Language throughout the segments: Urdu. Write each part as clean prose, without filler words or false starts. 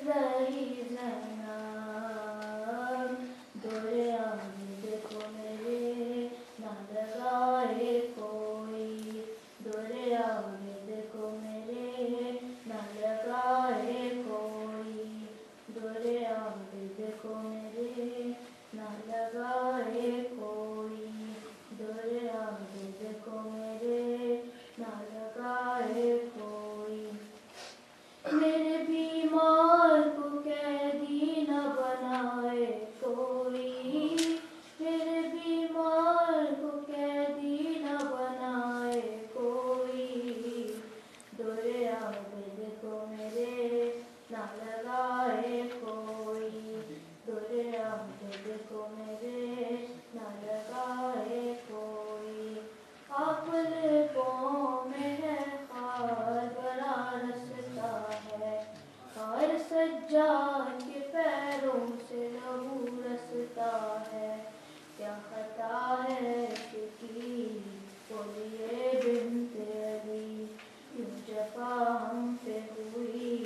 رہی زینب دورے عابد کو میرے نہ لگائے کوئی دورے عابد کو میرے نہ لگائے کوئی دورے عابد کو میرے نہ لگائے کوئی دورے عابد کو میرے نہ لگائے کوئی میرے بیمار کو قیدی نہ بنائے کوئی میرے بیمار کو قیدی نہ بنائے کوئی دورے عابد کو میرے نہ لگائے کوئی دورے عابد کو میرے نہ لگائے کوئی آپ لبوں میں ہے خار بڑا رستا ہے خار سجاد کے پیروں سے لہو رستا ہے کیا خطا ہے کہ کی بولیے بنت علی یوں جفا ہم پہ ہوئی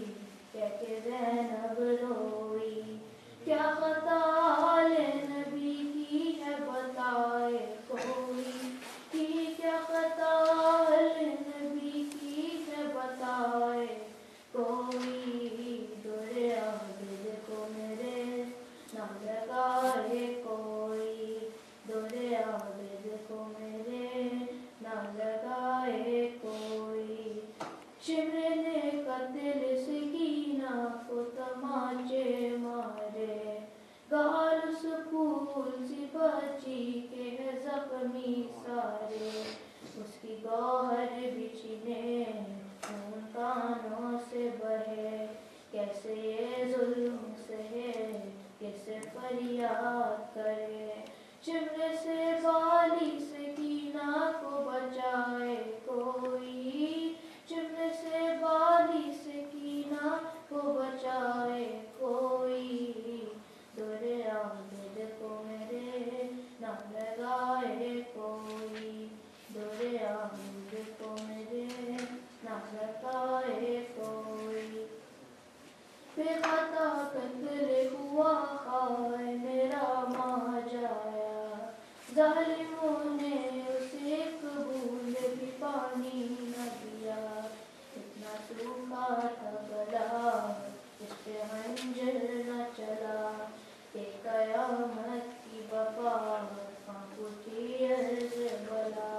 کہ زینب روئی کیا خطا حال نبی کی ہے بتائے کوئی کی کیا خطا حال نبی کی ہے بتائے کوئی دورے عابد کو میرے نہ لگائے کوئی دورے عابد کو میرے نہ لگائے کوئی شمر نے قتل سکینہ کو تماچے مارے گال سکول سی بچی کے ہے زخمی سارے اس کی گوہر بچھنے خون کانوں سے بہے کیسے یہ ظلم سہے کیسے فریاد کرے شمر سے بالی سکینہ کو بچائے کوئی شمر سے بالی سکینہ کو بچائے کوئی دورے عابد کو میرے نہ لگائے کوئی دورے عابد کو میرے نہ لگائے کوئی بے خطا قتل ہوا خائے میرا ماں جایا ظالموں نے اسے ایک بوند بھی پانی نہ دیا اتنا سوکھا تھا گلا اس پہ خنجر نہ چلا کہ قیامت کی وفا کانپ اٹھی عرض بلا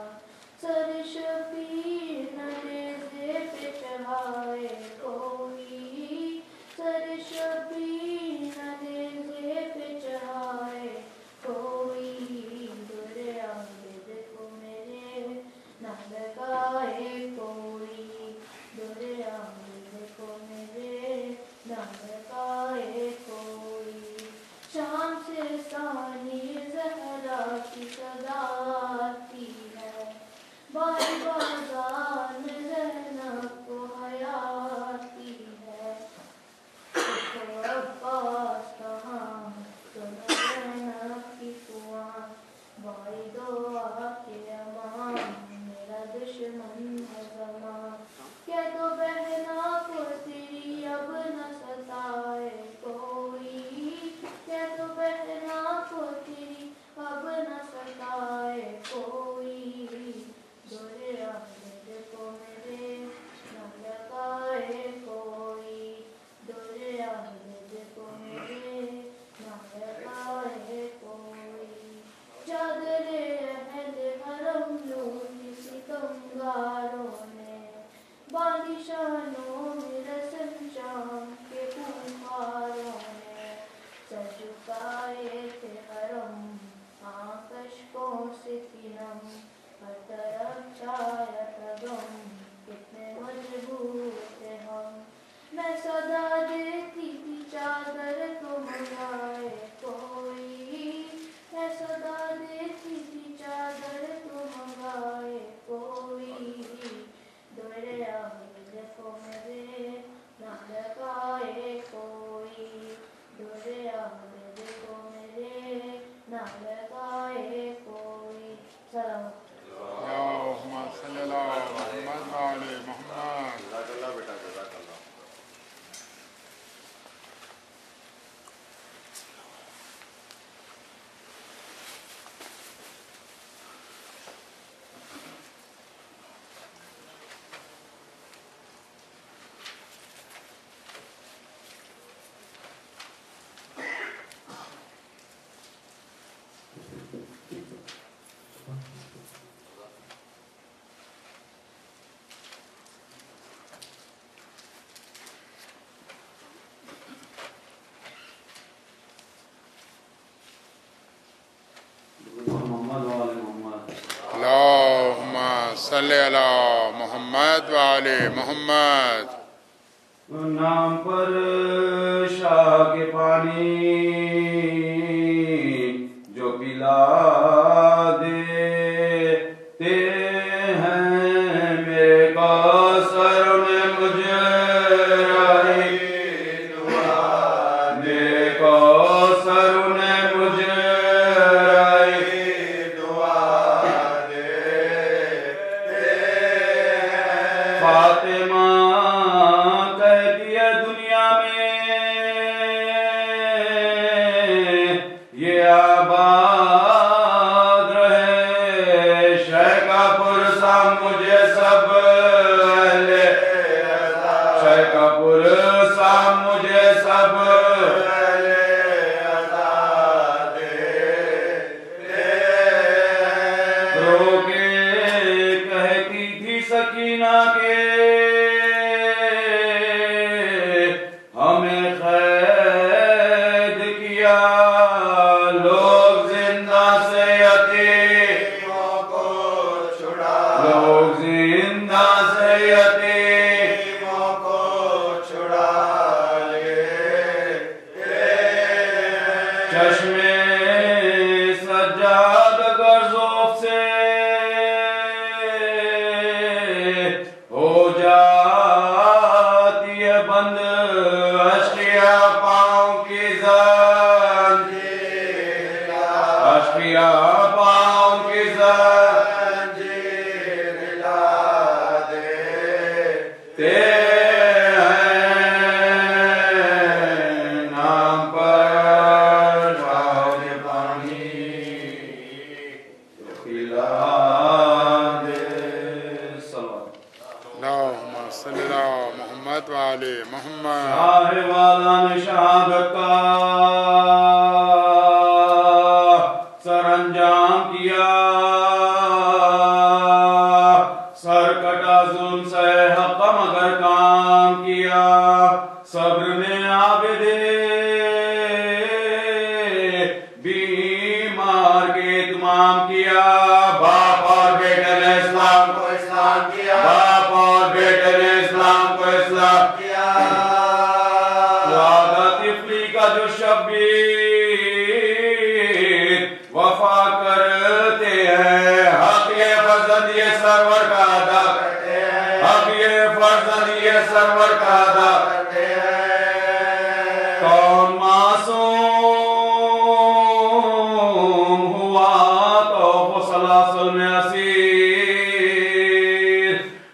سر شبیر نہ نیزے پہ چڑھائے کوئی سر شبیر نہ نیزے پہ چڑھائے کوئی دورے عابد کو میرے نہ لگائے کوئی دورے عابد کو میرے نہ لگائے کوئی شام سے ثانی زہرا کی صدا آتی ہے باری بازار میں زینب کو حیا آتی ہے دیکھو عباس کہاں سنو زینب کی کنواں بھائی دو کے امان میرا دشمن ہے زماں کہہ دو بہنا کو تیری اب نہ ستائے کوئی کہہ دو بہنا کو تیری اب نہ ستائے کوئی دورے عابد کو میرے نہ لگائے کوئی دورے عابد کو میرے نہ لگائے کوئی چادر اہل حرم لوٹی ستمگاروں نے باندھی شانوں میں رسم شام کے خونخواروں نے سر جھکائے تھے حرم آنکھ اشکوں سے تھی نم ہر طرف چھایا تھا غم کتنے مجبور تھے ہم میں صدا دیتی تھی چادر تو منگائے کوئی میں صدا دیتی تھی چادر تو منگائے کوئی دورے عابد کو میرے صلی علی محمد وآل محمد. نام پر شاہ کے پانی جو پلا دیتے ہیں میرے کوثر میں مجھے میرے کوثر نے مجھے فاطمہ کہتی ہے دنیا میں یہ آباد رہے شہ کا پرسا مجھے سب شہ کا پرسا مجھے سب رو کے کہتی تھی سکینہ کے ہمیں قید کیا لوگ زندہ سے یتیموں کو چھڑا لوگ زندہ سے یتیموں کو چھڑا لے چشمے سجاد گرزوف سے ہو جاتی ہے بند اشقیا پاؤں کی زنجیر اشقیا پاؤں کی زنجیر لا دیتے ہیں نام پر شاہ کے پانی پلا دے سلام اللہم صلی علی محمد وآل محمد. شاہ والا نے شہادت کا سر انجام کیا سر کٹا ظلم سے حق مگر کام کیا صبر نے عابد بیمار کے اتمام کیا باپ اور بیٹے نے اسلام کو اسلام کیا باپ اور بیٹے نے اسلام کو اسلام کیا وعدہ طفلی کا جو شبیر وفا کرتے ہیں حق یہ فرزند یہ سرور کا ادا کرتے ہیں حق یہ فرزند یہ سرور کا ادا کرتے ہیں کون معصوم ہوا تو سلاسل میں اسیر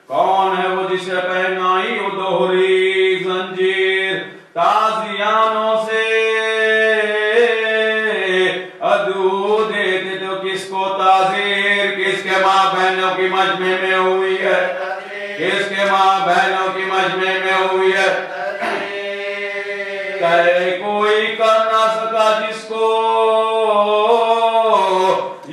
کون ہے وہ جسے پہنائی وہ دوہری زنجیر تازیانوں سے ادو دیتے تو کس کو تعزیر کس کے ماں بہنوں کی مجمع میں ہوئی ہے کس کے ماں بہنوں کی مجمع میں ہوئی ہے کہ کوئی کر نہ سکا جس کو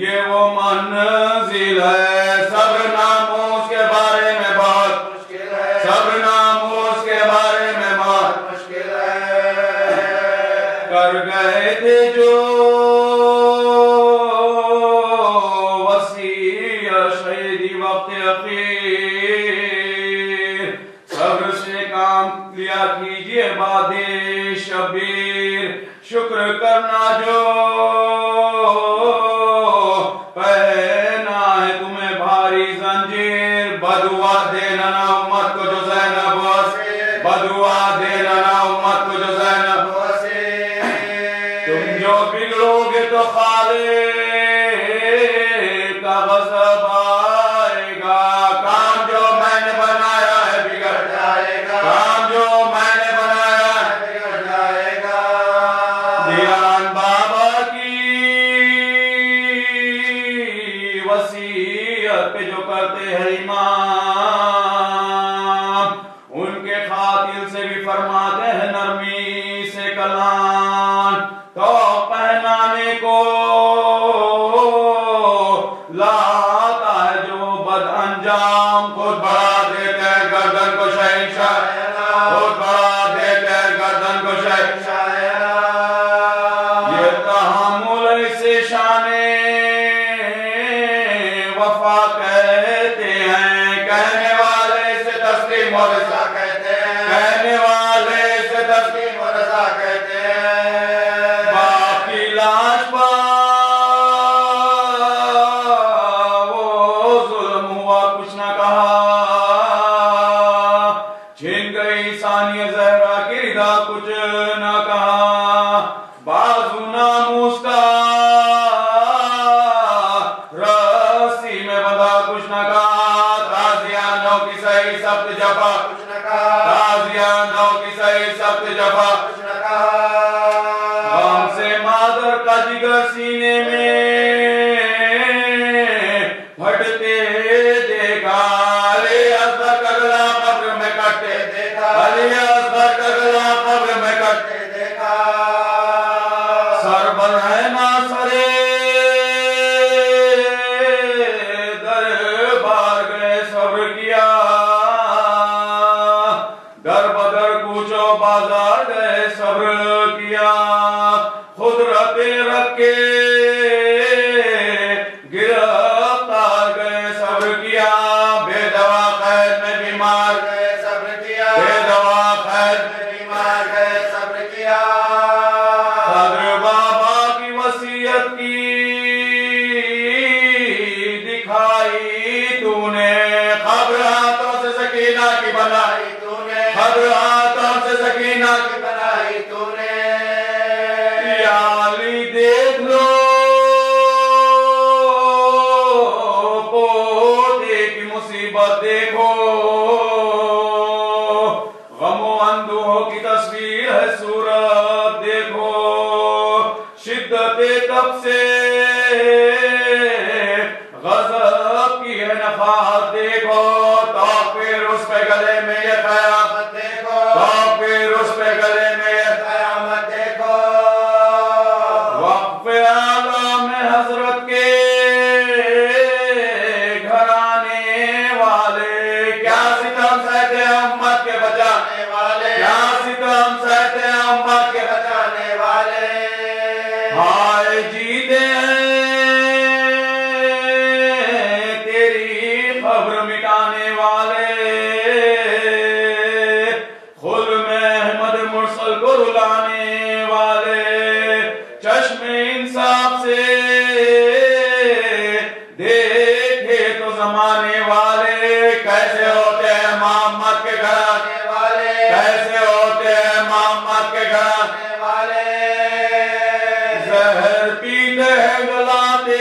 یہ وہ منزل ہے صبر ناموس کے بارے میں بہت مشکل ہے صبر ناموس کے بارے میں بہت مشکل ہے کر گئے تھے جو وسیع شہیدی وقت اخیر صبر سے کام لیا کیجئے باد شبیر شکر کرنا جو پہنا ہے تمہیں بھاری زنجیر بدعا دینا نا امت کو جو زینب بدعا دینا نا امت کو جو زینب تم جو بگڑو گے تو خالق کا غضب آئے گا کام جو میں نے بنایا ہے بگڑ جائے گا کام جو میں نے بنایا ہے بگڑ جائے گا دیان بابا کی وصیت پہ جو کرتے ہیں امام ان کے خاطر سے بھی فرماتے ہیں نرمی سے کلام تو پہنانے کو لاتا ہے جو بد انجام خود بڑھا دیتے ہیں گردن کو شہنشاہ خود بڑھا دیتے ہیں گردن کو شہنشاہ یہ تحمل ایسے شان وفا کہتے ہیں رضا کہتے ہیں باپ کی لاش پر وہ ظلم ہوا کچھ نہ کہا چھین گئی ثانیہ زہرا کی رضا کچھ نہ کہا بازو ناموس کا رسی میں بندھا کچھ نہ کہا تازیانوں کی صحیح سخت جفا کچھ نہ کہا تازیانوں کی صحیح سخت جفا کچھ نہ کہا غم سے مادر کا جگر سینے میں پھٹتے دیکھا علی اصغر کا گلا قبر میں کٹے دیکھا علی اصغر کا گلا قبر میں کٹے دیکھا سر بر ہے نا سرے دربار گئے صبر کیا در بدر کوچو بازار گئے صبر کیا خود رتے رکھے گرفتار گئے صبر کیا بے دوا قید میں بیمار گئے صبر کیا بے دوا قید میں بیمار گئے صبر کیا قدر بابا کی وصیت کی دکھائی تو نے خبر ہاتھوں سے سکینہ کی بنائی تو نے خبر ہاتھوں سے سکینہ کی بنائی تو نے یا علی دیکھ لو پوتے کی مصیبت دیکھو غم و اندوہ کی تصویر ہے صورت دیکھو شدت تب سے غضب کی ہے نفاحت دیکھو تو پھر اس پہ گلے میں یہ قیامت دیکھو تو پھر اس پہ گلے میں یہ قیامت دیکھو وقف عالم حضرت کے گھرانے والے کیا ستم سہتے امت کے بچانے والے کیا ستم سہتے امت کے بچانے والے ہائے جیتے ہیں تیری خبر مٹانے والے خود میں احمد مرسل کو رلانے والے چشم انصاف سے دیکھے تو زمانے والے کیسے ہوتے ہیں محمد کے گھرانے والے کیسے ہوتے ہیں محمد کے گھرانے والے زہر پیتے ہیں گلاتے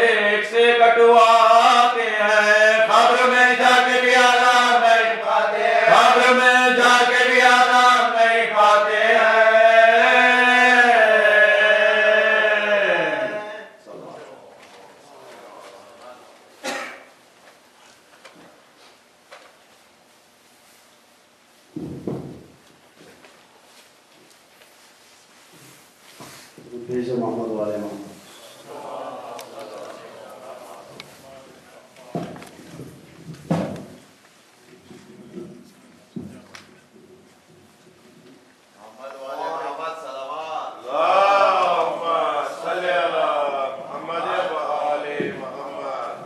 ایک سے کٹواتے ہیں خبر میں جا کے بھی آرام نہیں پاتے خبر میں جا کے بھی آرام نہیں پاتے ہیں پیش محمد والے محمد محمد صلوات اللهم صل على محمد وآل محمد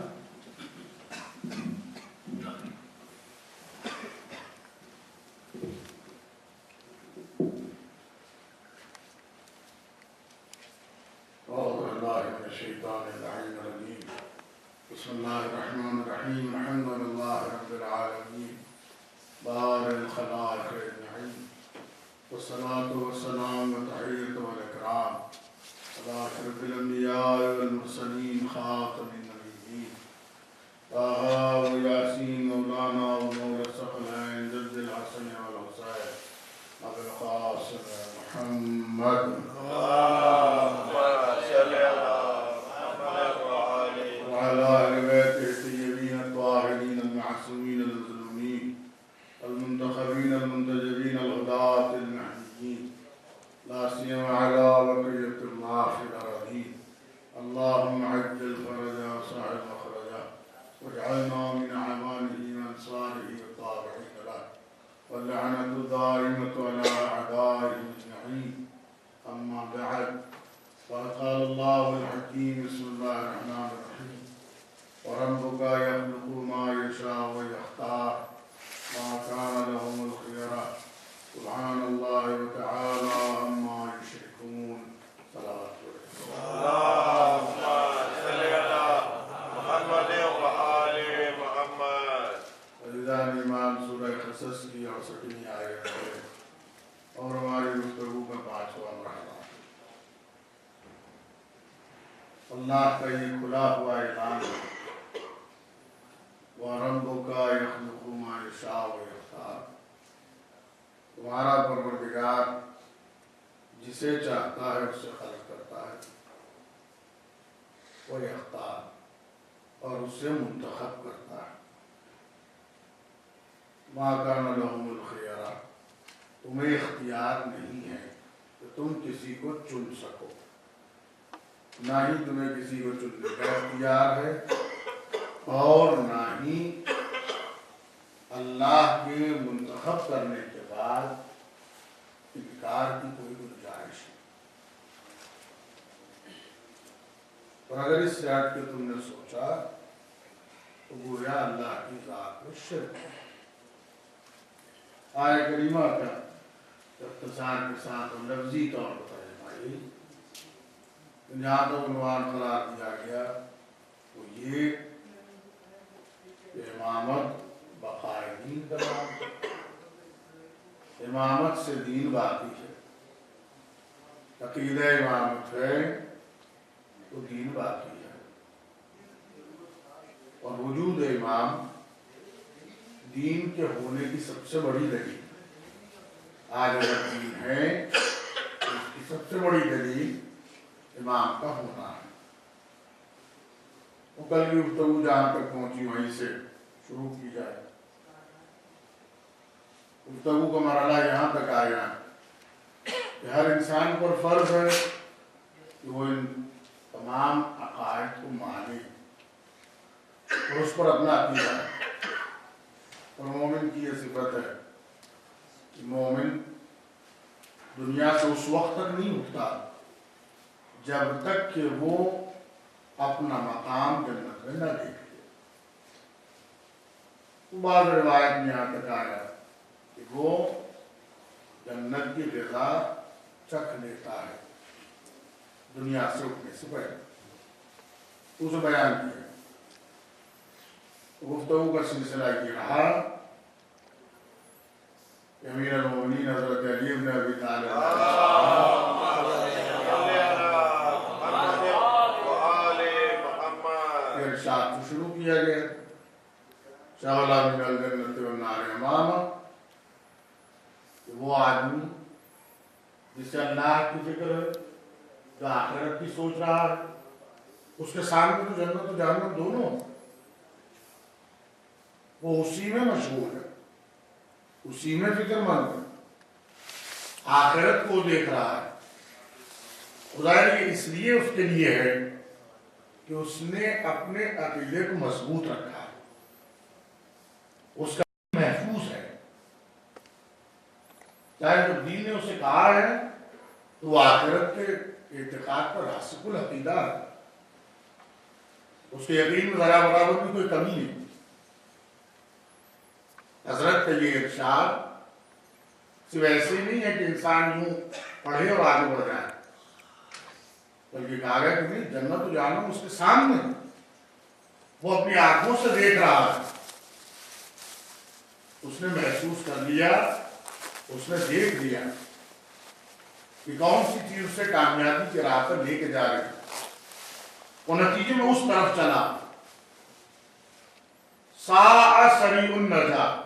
أعوذ بالله من الشيطان اللعين الرجيم بسم الله الرحمن الرحيم الحمد لله رب العالمين بار الخلائق أجمعين والصلاة والسلام والتحية والإكرام على أشرف الأنبياء والمرسلين خاتم النبيين طه وياسين مولانا ومولى الثقلين جد الحسن والحسين أبي القاسم محمد اللهم صل على محمد وآل وعلى أهل بيته الطيبين الطاهرين المعصومين المظلومين المنتخبين المنتجبين الهداة المهديين لا سيما على بقية الله في الأراضين اللهم عجل فرجا وسهل مخرجا واجعلنا من أعوانه وأنصاره والطابعين له واللعنة الدائمة على أعدائه أجمعين أما بعد فقد قال الله الحكيم بسم الله الرحمن الرحيم وربك يخلق ما يشاء ويختار ما كان لهم الخيرة سبحان اللہ وتعالی عما یشرکون. صلوات اللهم صل على محمد وآل محمد. عزیزان ایمان، سورہ قصص کی 68ویں آیت ہے اور ہماری گفتگو کا 5واں مرحلہ. اللہ کا یہ کھلا ہوا اعلان ہے، وَرَبُّكَ يَخْلُقُ مَا يَشَاءُ وَيَخْتَارُ. تمہارا پروردگار جسے چاہتا ہے اسے خلق کرتا ہے، وَيَخْتَارُ، اور اسے منتخب کرتا ہے. مَا كَانَ لَهُمُ الْخِيَرَةُ، تمہیں اختیار نہیں ہے کہ تم کسی کو چن سکو، نہ ہی تمہیں کسی کو چننے کا اختیار ہے اور نہ ہی اللہ کے منتخب کرنے کے بعد انکار کی کوئی گنجائش ہے. اور اگر اس سے ہٹ کے تم نے سوچا تو گویا اللہ کی ذات میں شرک ہے. آیہ کریمہ کا اختصار کے ساتھ اور لفظی طور پر ترجمہ جہاں تک عنوان قرار دیا گیا وہ یہ کہ امامت بقائے دین کا نام ہے. امامت سے دین باقی ہے، عقیدہ امامت ہے تو دین باقی ہے. اور وجود امام دین کے ہونے کی سب سے بڑی دلیل. آج اگر دین ہے تو اس کی سب سے بڑی دلیل امام کا ہونا ہے. وہ کل کی گفتگو جہاں تک پہنچی وہیں سے شروع کی جائے. گفتگو کا مرحلہ یہاں تک آیا کہ ہر انسان پر فرض ہے کہ وہ ان تمام عقائد کو مانے اور اس پر اپنا عقیدہ ہے. اور مومن کی یہ صفت ہے کہ مومن دنیا سے اس وقت تک نہیں اٹھتا جب تک کہ وہ اپنا مقام جنت میں نہ دیکھے. بعض روایت میں یہاں تک آیا کہ وہ جنت کی غذا چکھ لیتا ہے دنیا سے اٹھنے سے پہلے. اسے بیان کیا. گفتگو کا سلسلہ یہ رہا کہ امیر المومنین حضرت علی بن ابی طالب ارشاد کو شروع کیا گیا شغلہ من الجنت والنار امامہ، کہ وہ آدمی جسے اللہ کی فکر ہے، جو آخرت کی سوچ رہا ہے، اس کے سامنے تو جنت و جہنم دونوں، وہ اسی میں مشغول ہے، اسی میں فکر مند ہے، آخرت کو دیکھ رہا ہے. خدا یہ اس لیے اس کے لیے ہے کہ اس نے اپنے عقیدے کو مضبوط رکھا ہے، اس کا محفوظ ہے. چاہے جب دین نے اسے کہا ہے تو وہ آخرت کے اعتقاد پر راسخ العقیدہ ہے، اس کے یقین میں ذرا برابر بھی کوئی کمی نہیں. حضرت کا یہ ارشاد صرف ایسے نہیں ہے کہ انسان یوں پڑھے اور آگے بڑھ جائے، بلکہ کہا گیا کہ نہیں، جنت و جہنم اس کے سامنے، وہ اپنی آنکھوں سے دیکھ رہا ہے. اس نے محسوس کر لیا، اس نے دیکھ لیا کہ کون سی چیز اسے کامیابی کی راہ پر لے کے جا رہی ہے. وہ نتیجے میں اس طرف چلا. ساء سریع النجات،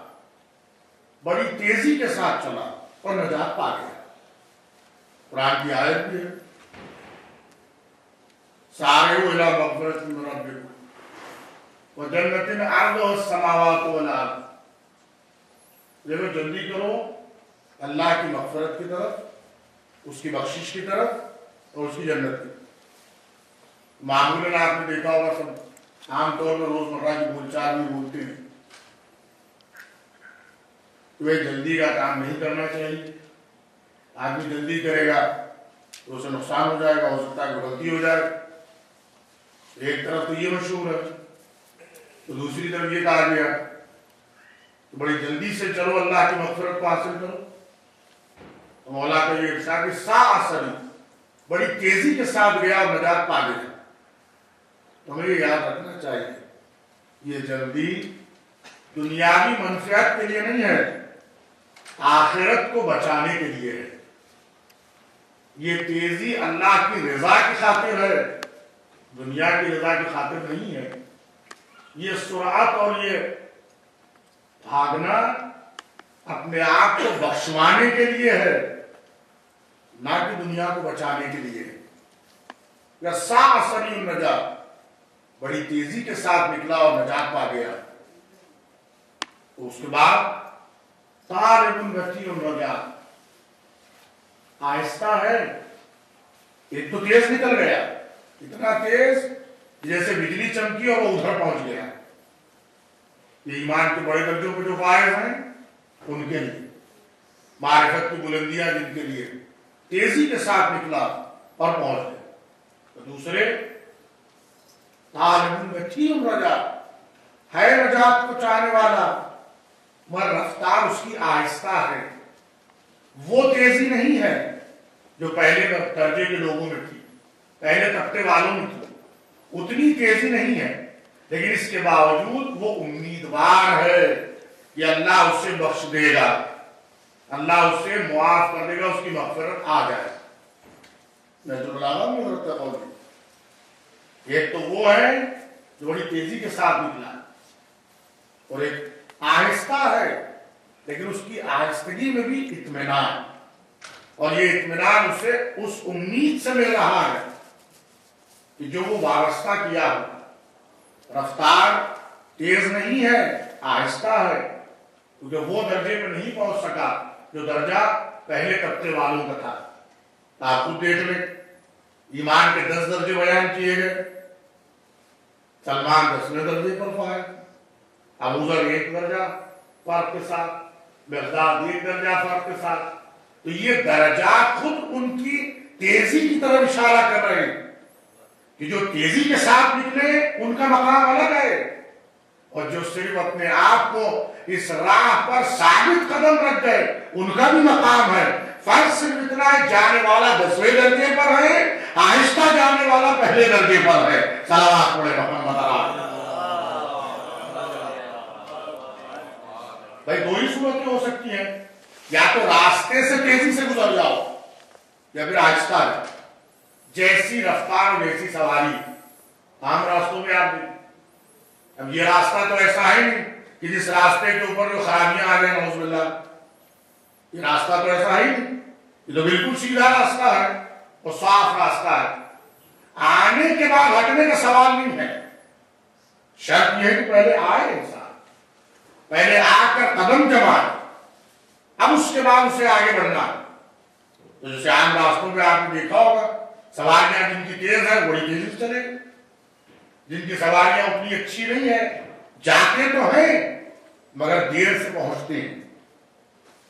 بڑی تیزی کے ساتھ چلا اور نجات پا گیا. قرآن کی آیت بھی ہے، سارعوا الی مغفرۃ من ربکم وجنۃ عرضها السماوات والارض. دیکھو جلدی کرو اللہ کی مغفرت کی طرف، اس کی بخشش کی طرف اور اس کی جنت کی. معمولاً آپ نے دیکھا ہوگا سب عام طور پر روزمرہ کی بول چال میں بولتے ہیں کہ وہ جلدی کا کام نہیں کرنا چاہیے، آدمی جلدی کرے گا تو اسے نقصان ہو جائے گا، ہو سکتا ہے کہ غلطی ہو جائے. ایک طرف تو یہ مشہور ہے، تو دوسری طرف یہ کہا گیا کہ بڑی جلدی سے چلو اللہ کی مغفرت کو حاصل کرو. مولا کا یہ ارشاد کہ ساعصری بڑی تیزی کے ساتھ گیا اور نجات پا گیا. تو ہمیں یہ یاد رکھنا چاہیے یہ جلدی دنیاوی منفعت کے لیے نہیں ہے، آخرت کو بچانے کے لیے ہے. یہ تیزی اللہ کی رضا کی خاطر ہے، دنیا کی رضا کی خاطر نہیں ہے. یہ سرعت اور یہ بھاگنا اپنے آپ کو بخشوانے کے لیے ہے، نہ کہ دنیا کو بچانے کے لیے. یا ساعصری النجات بڑی تیزی کے ساتھ نکلا اور نجات پا گیا. اس کے بعد طارب بطیء الرجاء آہستہ ہے. ایک تو تیز نکل گیا، اتنا تیز جیسے بجلی چمکی اور وہ ادھر پہنچ گیا. یہ ایمان کے بڑے درجوں پہ جو فائز ہیں ان کے لیے، معرفت کی بلندیاں جن کے لیے تیزی کے ساتھ نکلا اور پہنچ گیا. تو دوسرے طالب بطیء الرجاء ہے نجات کو چاہنے والا، مگر رفتار اس کی آہستہ ہے. وہ تیزی نہیں ہے جو پہلے درجے کے لوگوں میں تھی، پہلے طبقے والوں میں تھی، اتنی تیزی نہیں ہے. لیکن اس کے باوجود وہ امیدوار ہے کہ اللہ اسے بخش دے گا، اللہ اسے معاف کر دے گا، اس کی مغفرت آ جائے. ایک تو وہ ہے جو بڑی تیزی کے ساتھ نکلا، اور ایک آہستہ ہے لیکن اس کی آہستگی میں بھی اطمینان، اور یہ اطمینان اسے اس امید سے مل رہا ہے کہ جو وہ وابستہ کیا ہو. رفتار تیز نہیں ہے، آہستہ ہے، کیونکہ وہ درجے پہ نہیں پہنچ سکا جو درجہ پہلے طبقے والوں کا تھا. آپ خود دیکھ لیں، ایمان کے 10 درجے بیان کیے گئے. سلمان 10ویں درجے پر فائز، ابو ذر 1 درجہ فرق کے ساتھ، مقداد 1 درجہ فرق کے ساتھ. تو یہ درجات خود ان کی تیزی کی طرف اشارہ کر رہے ہیں کہ جو تیزی کے ساتھ نکلے ان کا مقام الگ ہے، اور جو صرف اپنے آپ کو اس راہ پر ثابت قدم رکھ گئے ان کا بھی مقام ہے. فرق صرف اتنا ہے، جانے والا 10ویں درجے پر ہے، آہستہ جانے والا پہلے درجے پر ہے. صلوات پڑھے محمد علیہ. بھائی دو ہی صورتیں ہو سکتی ہیں، یا تو راستے سے تیزی سے گزر جاؤ یا پھر آہستہ جاؤ. جیسی رفتار اور جیسی سواری عام راستوں میں آپ دیکھیں. اب یہ راستہ تو ایسا ہے نہیں کہ جس راستے کے اوپر جو خرابیاں آ گئے نعوذ باللہ، یہ راستہ تو ایسا ہے نہیں. یہ تو بالکل سیدھا راستہ ہے اور صاف راستہ ہے. آنے کے بعد ہٹنے کا سوال نہیں ہے. شرط یہ ہے کہ پہلے آئے انسان، پہلے آ کر قدم جمائے، اب اس کے بعد اسے آگے بڑھنا. تو جیسے عام راستوں پہ آپ نے دیکھا ہوگا، سواریاں جن کی تیز ہے بڑی تیزی سے چلے، جن کی سواریاں اتنی اچھی نہیں ہے جاتے تو ہیں مگر دیر سے پہنچتے ہیں،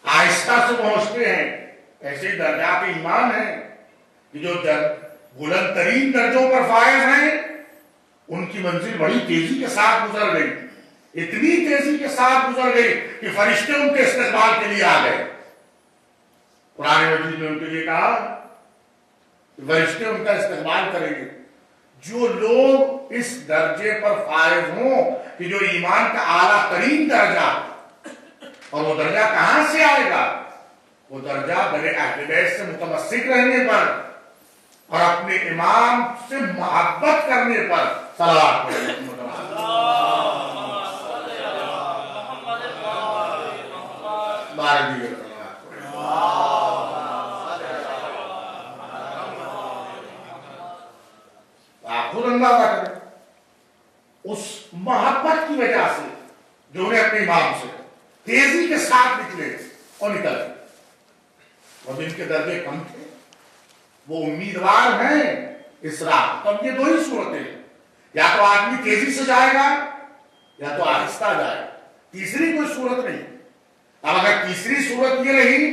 آہستہ سے پہنچتے ہیں. ایسے ہی درجات ایمان ہیں کہ جو بلند ترین درجوں پر فائز ہیں ان کی منزل بڑی تیزی کے ساتھ گزر گئی، اتنی تیزی کے ساتھ گزر گئی کہ فرشتے ان کے استقبال کے لیے آ گئے. قرآن مجید نے ان کے لیے کہا فرشتے ان کا استقبال کریں گے. جو لوگ اس درجے پر فائز ہوں کہ جو ایمان کا اعلیٰ ترین درجہ، اور وہ درجہ کہاں سے آئے گا؟ وہ درجہ در اہل بیت سے متمسک رہنے پر اور اپنے امام سے محبت کرنے پر. صلوات خود اندازہ کریں اس محبت کی وجہ سے جو انہیں اپنے امام سے تیزی کے ساتھ نکلے اور نکل گئے. اور جن کے درجے کم تھے وہ امیدوار ہیں اس راہ. تب یہ دو ہی صورتیں ہیں، یا تو آدمی تیزی سے جائے گا یا تو آہستہ جائے گا، تیسری کوئی صورت نہیں. اب اگر تیسری صورت یہ رہی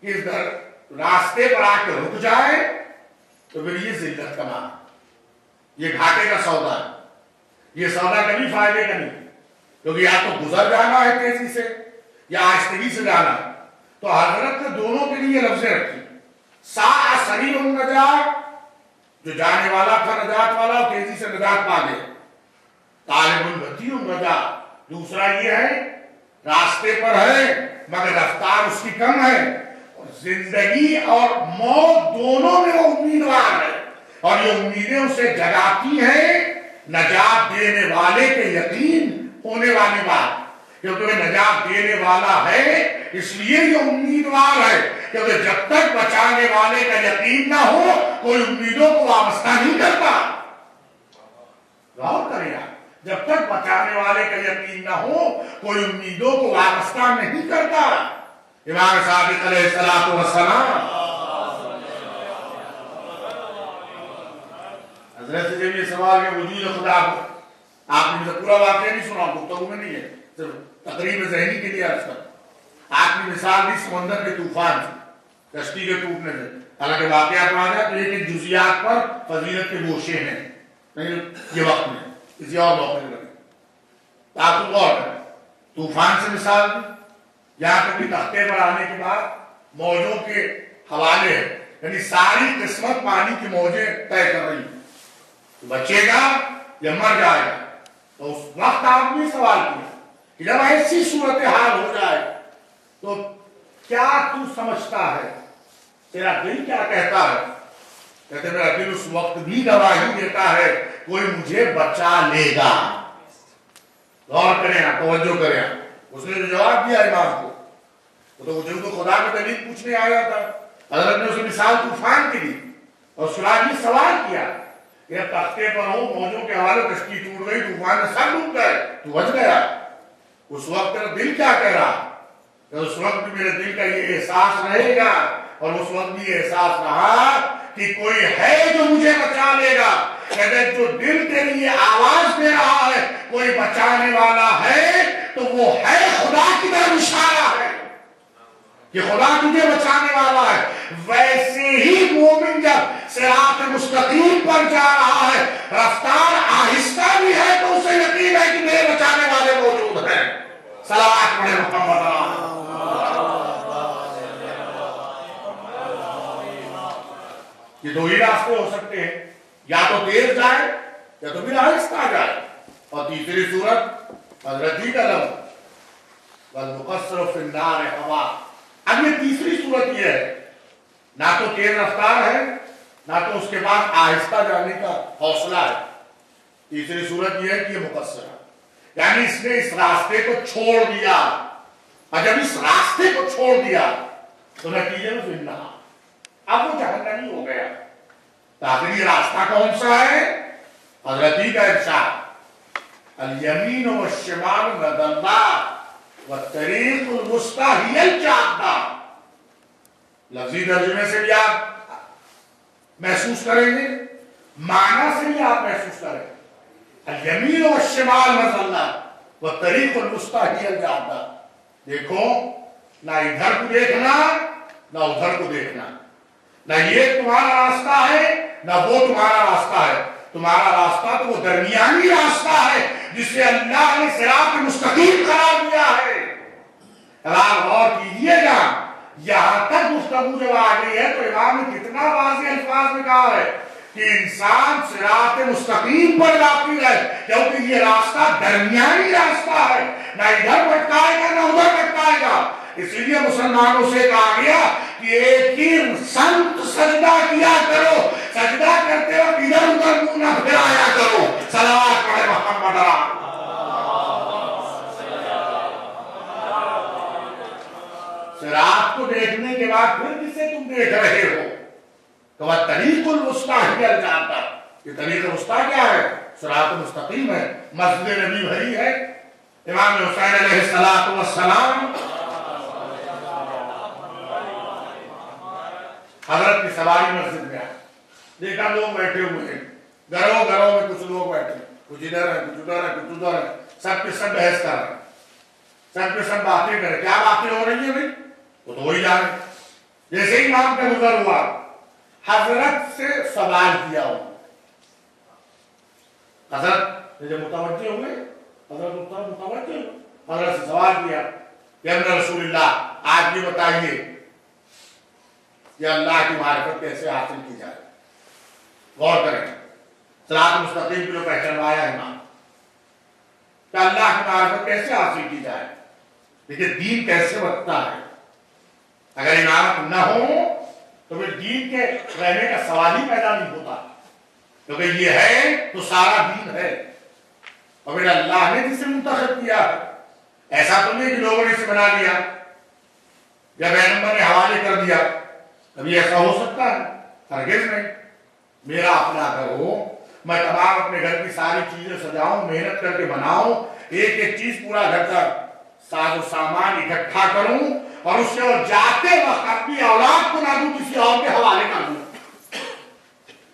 کہ اس راستے پر آ کے رک جائے تو پھر یہ ذلت کا معنی، یہ گھاٹے کا سودا ہے. یہ سودا کبھی فائدے کا نہیں، کیونکہ یا تو گزر جانا ہے تیزی سے یا آہستگی سے جانا ہے. تو حضرت نے دونوں کے لیے لفظیں رکھی، ساء سریع النجات، جو جانے والا تھا نجات والا اور تیزی سے نجات پا گئے، طالب البطیء النجات، دوسرا یہ ہے راستے پر ہے مگر رفتار اس کی کم ہے، اور زندگی اور موت دونوں میں وہ امیدوار ہے، اور یہ امیدیں اسے جگاتی ہیں نجات دینے والے کے یقین ہونے والی بات، کیونکہ وہ نجات دینے والا ہے اس لیے یہ امیدوار ہے، کیونکہ جب تک بچانے والے کا یقین نہ ہو کوئی امیدوں کو وابستہ نہیں کرتا۔ غور کریں آپ، جب تک بچانے والے کا یقین نہ ہو کوئی امیدوں کو وابستہ نہیں کرتا۔ امام صادق علیہ السلام حضرت سے جب یہ سوال کہ وجود خدا کو، آپ نے مجھے پورا واقعہ نہیں سنا، گفتگو میں نہیں ہے، صرف تقریب ذہنی کے لیے عرض کرتا۔ آپ نے مثال دی سمندر کے طوفان سے، کشتی کے ٹوٹنے سے، حالانکہ واقعات میں آ جائے تو ایک جزیات پر فضیلت کے گوشے ہیں، نہیں یہ وقت میں کسی اور موقع میں لگے، آپ کو غور کریں۔ طوفان سے مثال دی، یہاں تک کہ تختے پر آنے کے بعد موجوں کے حوالے ہیں، یعنی ساری قسمت پانی کی موجیں طے کر رہی ہیں، بچے گا یا مر جائے گا۔ تو اس وقت آپ نے سوال کیا کہ جب ایسی صورتحال ہو جائے تو کیا تو سمجھتا ہے، تیرا دل کیا کہتا ہے؟ کہتے میرا دل اس وقت بھی گواہی دیتا ہے کوئی مجھے بچا لے گا۔ غور کریں آپ، توجہ کریں آپ، اس نے جو جواب دیا امام کو، تو مجھے تو خدا کا دلیل پوچھنے آیا تھا، حضرت نے اسے مثال طوفان کی دی اور سراج نے سوال کیا کہ تختے پر ہو، موجوں کے حوالے کشتی ٹوٹ گئی، طوفان میں سب ڈوب گئے، تو بچ گیا، اس وقت تیرا دل کیا کہہ رہا؟ اس وقت بھی میرے دل کا یہ احساس رہے گا، اور اس وقت بھی یہ احساس رہا کہ کوئی ہے جو مجھے بچا لے گا۔ کہتے جو دل تیری یہ آواز دے رہا ہے کوئی بچانے والا ہے تو وہ ہے خدا کی طرف اشارہ ہے کہ خدا تجھے بچانے والا ہے۔ ویسے ہی مومن جب صراط مستقیم پر جا رہا ہے، رفتار آہستہ بھی ہے تو اسے یقین ہے کہ میرے بچانے والے موجود ہیں۔ صلوات پڑھیں محمد۔ یہ دو ہی راستے ہو سکتے ہیں، یا تو تیز جائے یا تو پھر آہستہ جائے، اور تیسری صورت حضرت ہی کا لفظ والمقصر فی النار ہوا۔ اب یہ تیسری صورت یہ ہے، نہ تو تیز رفتار ہے نہ تو اس کے بعد آہستہ جانے کا حوصلہ ہے، تیسری صورت یہ ہے کہ یہ مقصر ہے، یعنی اس نے اس راستے کو چھوڑ دیا، اور جب اس راستے کو چھوڑ دیا تو نتیجے میں فی النار، اب وہ جہنمی ہو گیا۔ آخری راستہ کون سا ہے؟ حضرت ہی کا ارشاد الیمین والشمال ندلات والطریق الوسطی ہی الجادہ۔ لفظی ترجمے سے بھی آپ محسوس کریں گے، معنی سے بھی آپ محسوس کریں گے، الیمین والشمال ندلات والطریق الوسطی ہی الجادہ۔ دیکھو، نہ ادھر کو دیکھنا نہ ادھر کو دیکھنا، نہ یہ تمہارا راستہ ہے نہ وہ تمہارا راستہ ہے، تمہارا راستہ تو وہ درمیانی راستہ ہے جسے اللہ نے صراط مستقیم قرار دیا ہے۔ غور کیجئے گا، یہاں تک گفتگو جب آ گئی ہے تو امام نے کتنا واضح الفاظ میں کہا ہے کہ انسان صراط مستقیم پر لاتی ہے، کیونکہ یہ راستہ درمیانی راستہ ہے، نہ ادھر بھٹکائے گا نہ ادھر بھٹکائے گا۔ اس لیے مسلمانوں سے کہا گیا کہ ایک ہی سمت سجدہ کیا کرو، سجدہ کرتے وقت ادھر ادھر منہ نہ پھرایا کرو۔ صلوات پڑھے محمد۔ صراط کو دیکھنے کے بعد پھر کسے تم دیکھ رہے ہو؟ تو وہ طریق الوسطی ہی الجادہ، یہ طریق الوسطی کیا ہے؟ صراط مستقیم ہے، مسجد نبی بھری ہے، امام حسین علیہ السلام حضرت کی سواری مسجد میں آئے، دیکھا لوگ بیٹھے ہوئے ہیں، گھروں گھروں میں کچھ لوگ بیٹھے ہیں، کچھ ادھر ہے کچھ ادھر ہے کچھ ادھر ہے، سب کے سب بحث کر رہے ہیں، سب کے سب باتیں کر رہے ہیں۔ کیا باتیں ہو رہی ہیں بھائی؟ وہ تو وہی جانے۔ جیسے ہی امام کا گزر ہوا، حضرت سے سوال کیا ہو، حضرت جب متوجہ ہوئے، حضرت متوجہ ہوئے، حضرت سے سوال کیا کہ ابن رسول اللہ آپ یہ بتائیے کہ اللہ کی معرفت کیسے حاصل کی جائے؟ غور کریں، صراط مستقیم کو پہچانوایا امام کہ اللہ کی معرفت کیسے حاصل کی جائے، لیکن دین کیسے بنتا ہے؟ اگر امامت نہ ہو تو پھر دین کے رہنے کا سوال ہی پیدا نہیں ہوتا، کیونکہ یہ ہے تو سارا دین ہے، اور پھر اللہ نے جسے منتخب کیا ہے۔ ایسا تو نہیں کہ لوگوں نے اسے بنا لیا یا پیغمبر نے حوالے کر دیا، کبھی ایسا ہو سکتا ہے؟ ہرگز نہیں۔ میرا اپنا گھر ہو، میں تمام اپنے گھر کی ساری چیزیں سجاؤں، محنت کر کے بناؤں، ایک ایک چیز پورا گھر کا ساز و سامان اکٹھا کروں، اور اس سے اور جاتے وقت اپنی اولاد کو نہ دوں، کسی اور کے حوالے کر دوں،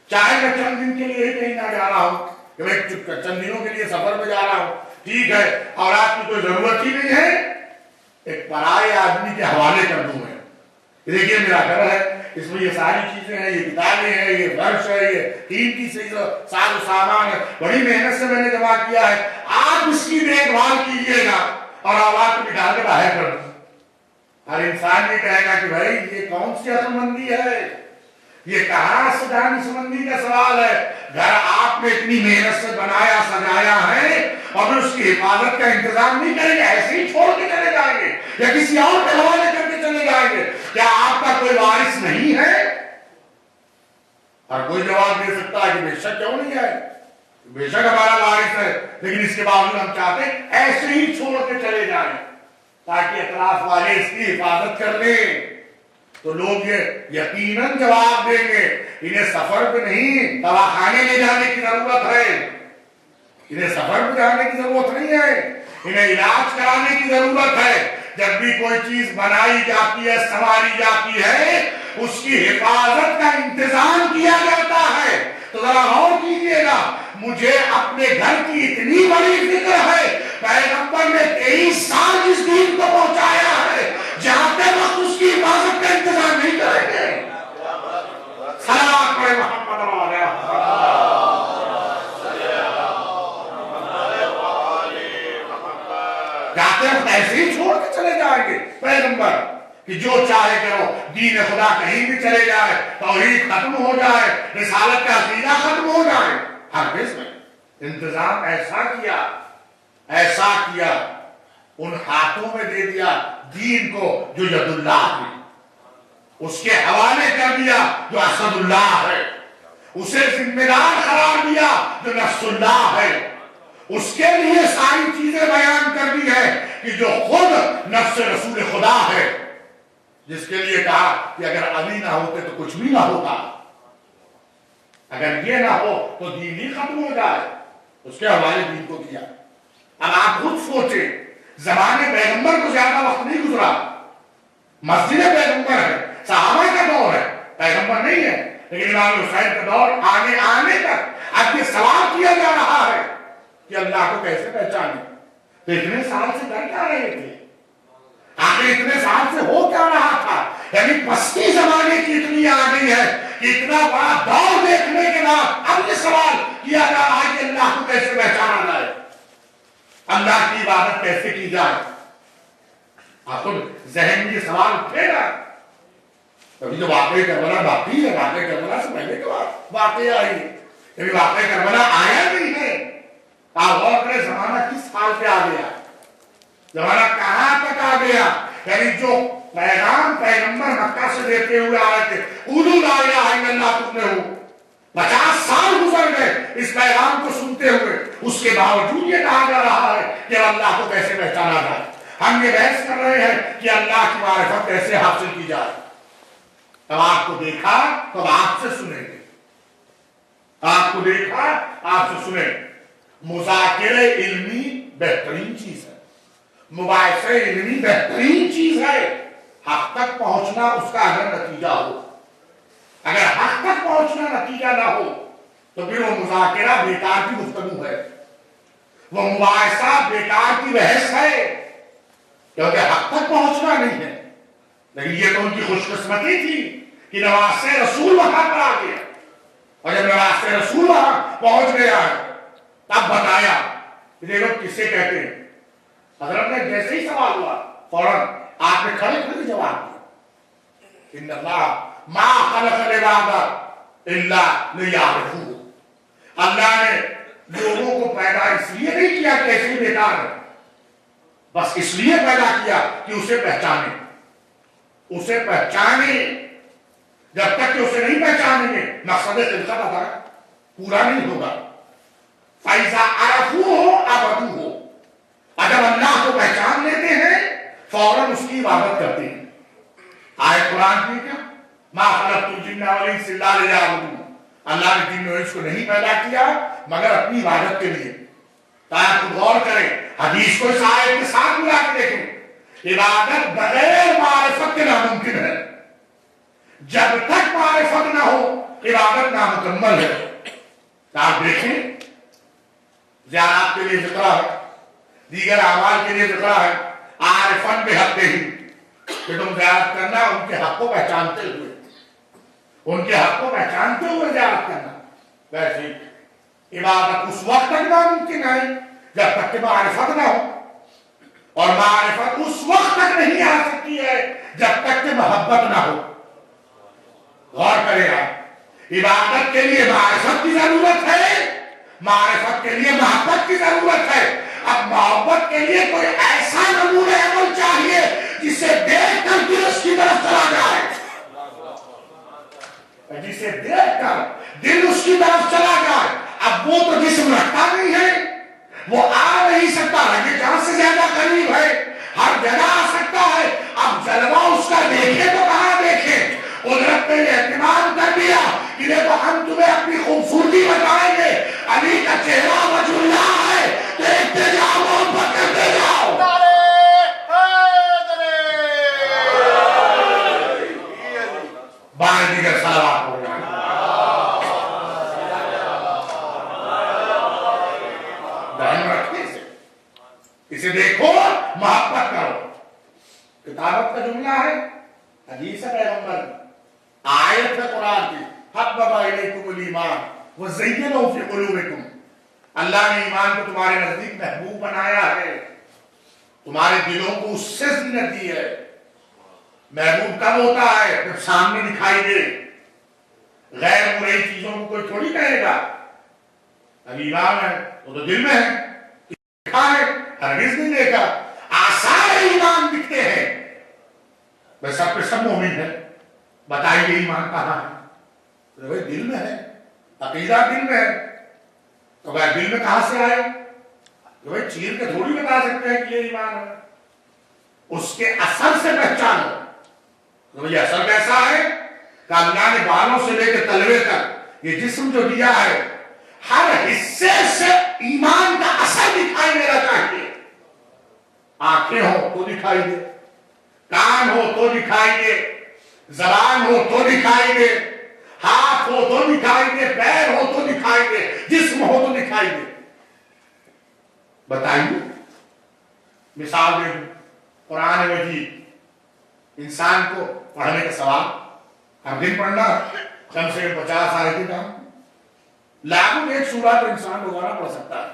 چاہے میں چند دن کے لیے ہی کہیں نہ جا رہا ہوں، کہ میں چند دنوں کے لیے سفر میں جا رہا ہوں، ٹھیک ہے، اولاد کی کوئی ضرورت ہی نہیں ہے، ایک پرائے آدمی کے حوالے کر دوں میں۔ دیکھیے میرا گھر ہے، اس میں یہ ساری چیزیں ہیں، یہ کتابیں ہیں، یہ فرش ہے، یہ قیمتی ساز و سامان ہے، بڑی محنت سے میں نے جمع کیا ہے، آپ اس کی دیکھ بھال کیجیے گا اور اولاد کو نکال کے باہر کر دوں۔ ہر انسان یہ کہے گا کہ بھائی یہ کون سی عقل مندی ہے، یہ کہاں سے دانشمندی کا سوال ہے؟ گھر آپ نے اتنی محنت سے بنایا سجایا ہے اور پھر اس کی حفاظت کا انتظام نہیں کریں گے، ایسے ہی چھوڑ کے چلے جائیں گے یا کسی اور کے حوالے کر کے چلے جائیں گے؟ کیا آپ کا کوئی وارث نہیں ہے؟ ہر کوئی جواب دے سکتا ہے کہ بے شک کیوں نہیں ہے، بے شک ہمارا وارث ہے، لیکن اس کے باوجود ہم چاہتے ہیں ایسے ہی چھوڑ کے چلے جائیں تاکہ اطراف والے اس کی حفاظت کر لیں۔ تو لوگ یہ یقیناً جواب دیں گے انہیں سفر پہ نہیں دواخانے لے جانے کی ضرورت ہے، انہیں سفر پہ جانے کی ضرورت نہیں ہے، انہیں علاج کرانے کی ضرورت ہے۔ جب بھی کوئی چیز بنائی جاتی ہے، سنواری جاتی ہے، اس کی حفاظت کا انتظام کیا جاتا ہے۔ تو ذرا غور کیجیے گا، مجھے اپنے گھر کی اتنی بڑی فکر ہے، پیغمبر نے 23 سال اس دین کو پہنچایا ہے، جاتے وقت اس کی حفاظت کا انتظام نہیں کریں گے۔ صلوات پڑھیں محمد علیہ جاتے وقت ایسے ہی چھوڑ کے چلے جائیں گے پیغمبر کہ جو چاہے کرو، دین خدا کہیں بھی چلے جائے، توحید ختم ہو جائے، رسالت کا عقیدہ ختم ہو جائے، ہرگز نہیں۔ انتظام ایسا کیا ان ہاتھوں میں دے دیا دین کو جو ید اللہ ہے، اس کے حوالے کر دیا جو اسد اللہ ہے، اسے ذمہ دار قرار دیا جو نفس اللہ ہے، اس کے لیے ساری چیزیں بیان کر دی ہے کہ جو خود نفس رسول خدا ہے، جس کے لیے کہا کہ اگر علی نہ ہوتے تو کچھ بھی نہ ہوتا، اگر یہ نہ ہو تو دین ہی ختم ہو جائے، اس کے حوالے دین کو کیا۔ اب آپ خود سوچیں، زمانے پیغمبر کو زیادہ وقت نہیں گزرا، مسجد پیغمبر ہے، صحابہ کا دور ہے، پیغمبر نہیں ہے، لیکن امام حسین کا دور آنے تک اب یہ سوال کیا جا رہا ہے کہ اللہ کو کیسے پہچانے؟ تو اتنے سال سے کر کیا رہے تھے؟ آخر اتنے سال سے ہو کیا رہا تھا؟ یعنی پستی زمانے کی اتنی آ گئی ہے کہ اتنا بڑا دور دیکھنے کے بعد اب یہ سوال کیا جا رہا ہے کہ اللہ کو کیسے پہچانا جائے، اللہ کی عبادت کیسے کی جائے۔ آپ کو ذہن میں یہ سوال اٹھے گا، کبھی تو واقعی کربلا باقی ہے، واقعی کربلا سے پہلے کے بعد واقعی آئی، کبھی واقعی کربلا آیا نہیں ہے۔ آپ غور کریں زمانہ کس حال پہ آ گیا، زمانہ کہاں تک آ گیا، یعنی جو پیغام پیغمبر مکہ سے دیتے ہوئے آئے تھے، قولوا لا الہ الا اللہ تم نے ہو، 50 سال گزر گئے اس پیغام کو سنتے ہوئے، اس کے باوجود یہ کہا جا رہا ہے کہ اللہ کو کیسے پہچانا جائے۔ ہم یہ بحث کر رہے ہیں کہ اللہ کی معرفت کیسے حاصل کی جائے۔ اب آپ کو دیکھا تو آپ سے سنیں گے، آپ کو دیکھا آپ سے سنیں۔ مذاکرہ علمی بہترین چیز ہے، مباحثہ علمی بہترین چیز ہے، حق تک پہنچنا اس کا اگر نتیجہ ہو، اگر حق تک پہنچنا نتیجہ نہ ہو تو پھر وہ مذاکرہ بیکار کی گفتگو ہے، وہ مباحثہ بیکار کی بحث ہے، کیونکہ حق تک پہنچنا نہیں ہے۔ لیکن یہ تو ان کی خوش قسمتی تھی کہ نواسہ رسول وہاں پر آ گیا، اور جب نواسہ رسول وہاں پہنچ گیا ہے تب بتایا کہ یہ لوگ کسے کہتے ہیں۔ حضرت نے جیسے ہی سوال ہوا فوراً آپ نے کھڑے کھڑے جواب دیا ان اللہ ما خلق العباد الا لیعرفوہ، اللہ نے لوگوں کو پیدا اس لیے نہیں کیا کہ ایسے ہی بیکار ہے، بس اس لیے پیدا کیا کہ اسے پہچانے، اسے پہچانے۔ جب تک کہ اسے نہیں پہچانیں گے مقصد خلقت ادا پورا نہیں ہوگا۔ فَإِذَا عَرَفُوهُ عَبَدُوهُ، اگر اللہ کو پہچان لیتے ہیں فوراً اس کی عبادت کرتے ہیں۔ آیت قرآن کی کیا مَا خَلَقْتُ الْجِنَّ وَالْإِنسَ إِلَّا لِيَعْبُدُونِ، اللہ نے جن و انس کو نہیں پیدا کیا مگر اپنی عبادت کے لیے۔ تاکہ خود غور کریں، حدیث کو اس آیت کے ساتھ ملا کے دیکھیں، عبادت بغیر معرفت کے ناممکن ہے۔ جب تک معرفت نہ ہو عبادت نامکمل ہے۔ آپ دیکھیں زیارات کے لیے ذکر ہے، دیگر اعمال کے لیے ذکر ہے، عارفن بحق ہی کہ تم زیارت کرنا ان کے حق کو پہچانتے ہوئے، ان کے حق کو پہچانتے ہوئے زیارت کرنا۔ ویسے عبادت اس وقت تک ناممکن ہے جب تک کہ معرفت نہ ہو، اور معرفت اس وقت تک نہیں آ سکتی ہے جب تک کہ محبت نہ ہو۔ غور کریں آپ، عبادت کے لیے معرفت کی ضرورت ہے، معرفت کے لیے محبت کی ضرورت ہے۔ اب محبت کے لیے کوئی ایسا نمونہ عمل چاہیے جسے دیکھ کر دل اس کی طرف چلا جائے، جسے دیکھ کر دل اس کی طرف چلا جائے۔ اب وہ تو جسم رکھتا نہیں ہے، وہ آ نہیں سکتا، رہے جہاں سے زیادہ قریب ہے، ہر جگہ آ سکتا ہے۔ اب جلوہ اس کا دیکھے تو کہاں دیکھیں؟ قدرت نے اہتمام کر دیا کہ دیکھو ہم تمہیں اپنی خوبصورتی بتائیں گے، علی کا چہرہ وجہ اللہ ہے، دیکھتے جاؤ محبت کرتے جاؤ۔ بارے دیگر صلوات ہو جائیں۔ دھیان رکھتے اسے دیکھو محبت کرو۔ کتابت کا جملہ ہے، حدیث ہے پیغمبر، آیت ہے قرآن کی، حبب الیکم الایمان وزینہ فی قلوبکم، اللہ نے ایمان کو تمہارے نزدیک محبوب بنایا ہے، تمہارے دلوں کو اس سے زینت دی ہے۔ محبوب کب ہوتا ہے؟ جب سامنے دکھائی دے۔ غیر مرئی چیزوں کو کوئی تھوڑی کہے گا اب ایمان ہے وہ تو دل میں ہے، دیکھا ہے ہرگز نہیں دیکھا۔ آثار ایمان دکھتے ہیں، بس سب پہ سب مومن ہے، بتائیے ایمان کہاں ہے؟ بھائی دل میں ہے، عقیدہ دل میں ہے، تو بھائی دل میں کہاں سے آئے؟ تو بھائی چیر کے تھوڑی بتا سکتے ہیں کہ یہ ایمان ہے، اس کے اثر سے پہچانو۔ تو بھائی اثر کیسا ہے کہ اللہ نے بالوں سے لے کے تلوے تک یہ جسم جو دیا ہے، ہر حصے سے ایمان کا اثر دکھائی دینا چاہیے۔ آنکھیں ہو تو دکھائی دے، کان ہو تو دکھائی دے، زبان ہو تو دکھائی دے، ہاتھ ہو تو دکھائی دے، پیر ہو تو دکھائی دے، جسم ہو تو دکھائی دے۔ بتائیے مثال دے قرآن مجید، انسان کو پڑھنے کا ثواب ہر دن پڑھنا کم سے کم 50 آیتیں کام، لاکھوں ایک سورہ تو انسان روزانہ پڑھ سکتا ہے،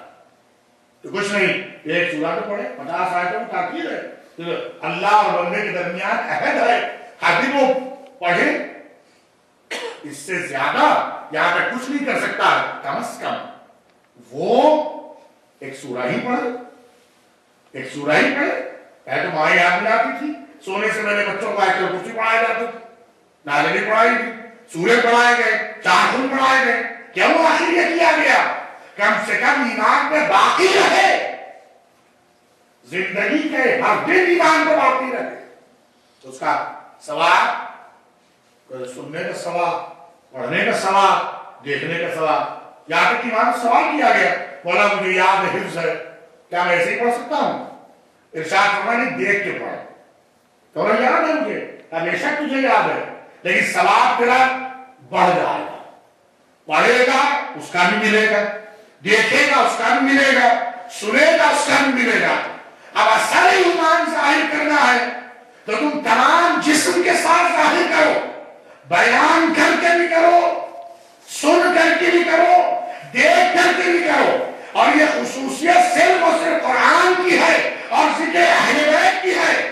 تو کچھ نہیں ایک سورہ تو پڑھے، 50 آیتوں میں تاکید ہے، تو اللہ اور بندے کے درمیان عہد ہے، ہر دن وہ پڑھے، اس سے زیادہ یہاں پہ کچھ نہیں کر سکتا، کم از کم وہ ایک سورہ ہی پڑھے، ایک سورہ ہی پڑھے۔ پہلے تو ماں یاد نہیں آتی تھی، سونے سے میں نے بچوں کو آیت الکرسی پڑھایا جاتا تھا، نازلیں پڑھائی گئی، سورے پڑھائے گئے، چاخن پڑھائے گئے، کیا وہ آخر یہ کیا گیا کم سے کم ایمان میں باقی رہے، زندگی کے ہر دن ایمان میں باقی رہے، اس کا ثواب، سننے کا ثواب، پڑھنے کا ثواب، دیکھنے کا ثواب، یہاں تک ایمان سوال کیا گیا، بولا مجھے یاد ہے، حفظ ہے، کیا میں ایسے ہی پڑھ سکتا ہوں؟ ارشاد فرمایا نہیں، دیکھ کے پڑھ، تو یاد ہے مجھے، ہمیشہ تجھے یاد ہے، لیکن ثواب تیرا بڑھ جائے گا، پڑھے گا اس کا بھی ملے گا، دیکھے گا اس کا بھی ملے گا، سنے گا اس کا بھی ملے گا۔ اب اثر ایمان ظاہر کرنا ہے تو تم تمام جسم کے ساتھ ظاہر کرو، بیان کر کے بھی کرو، سن کر کے بھی کرو، دیکھ کر کے بھی کرو، اور یہ خصوصیت صرف اور صرف قرآن کی ہے اور ذکر اہل بیت کی ہے۔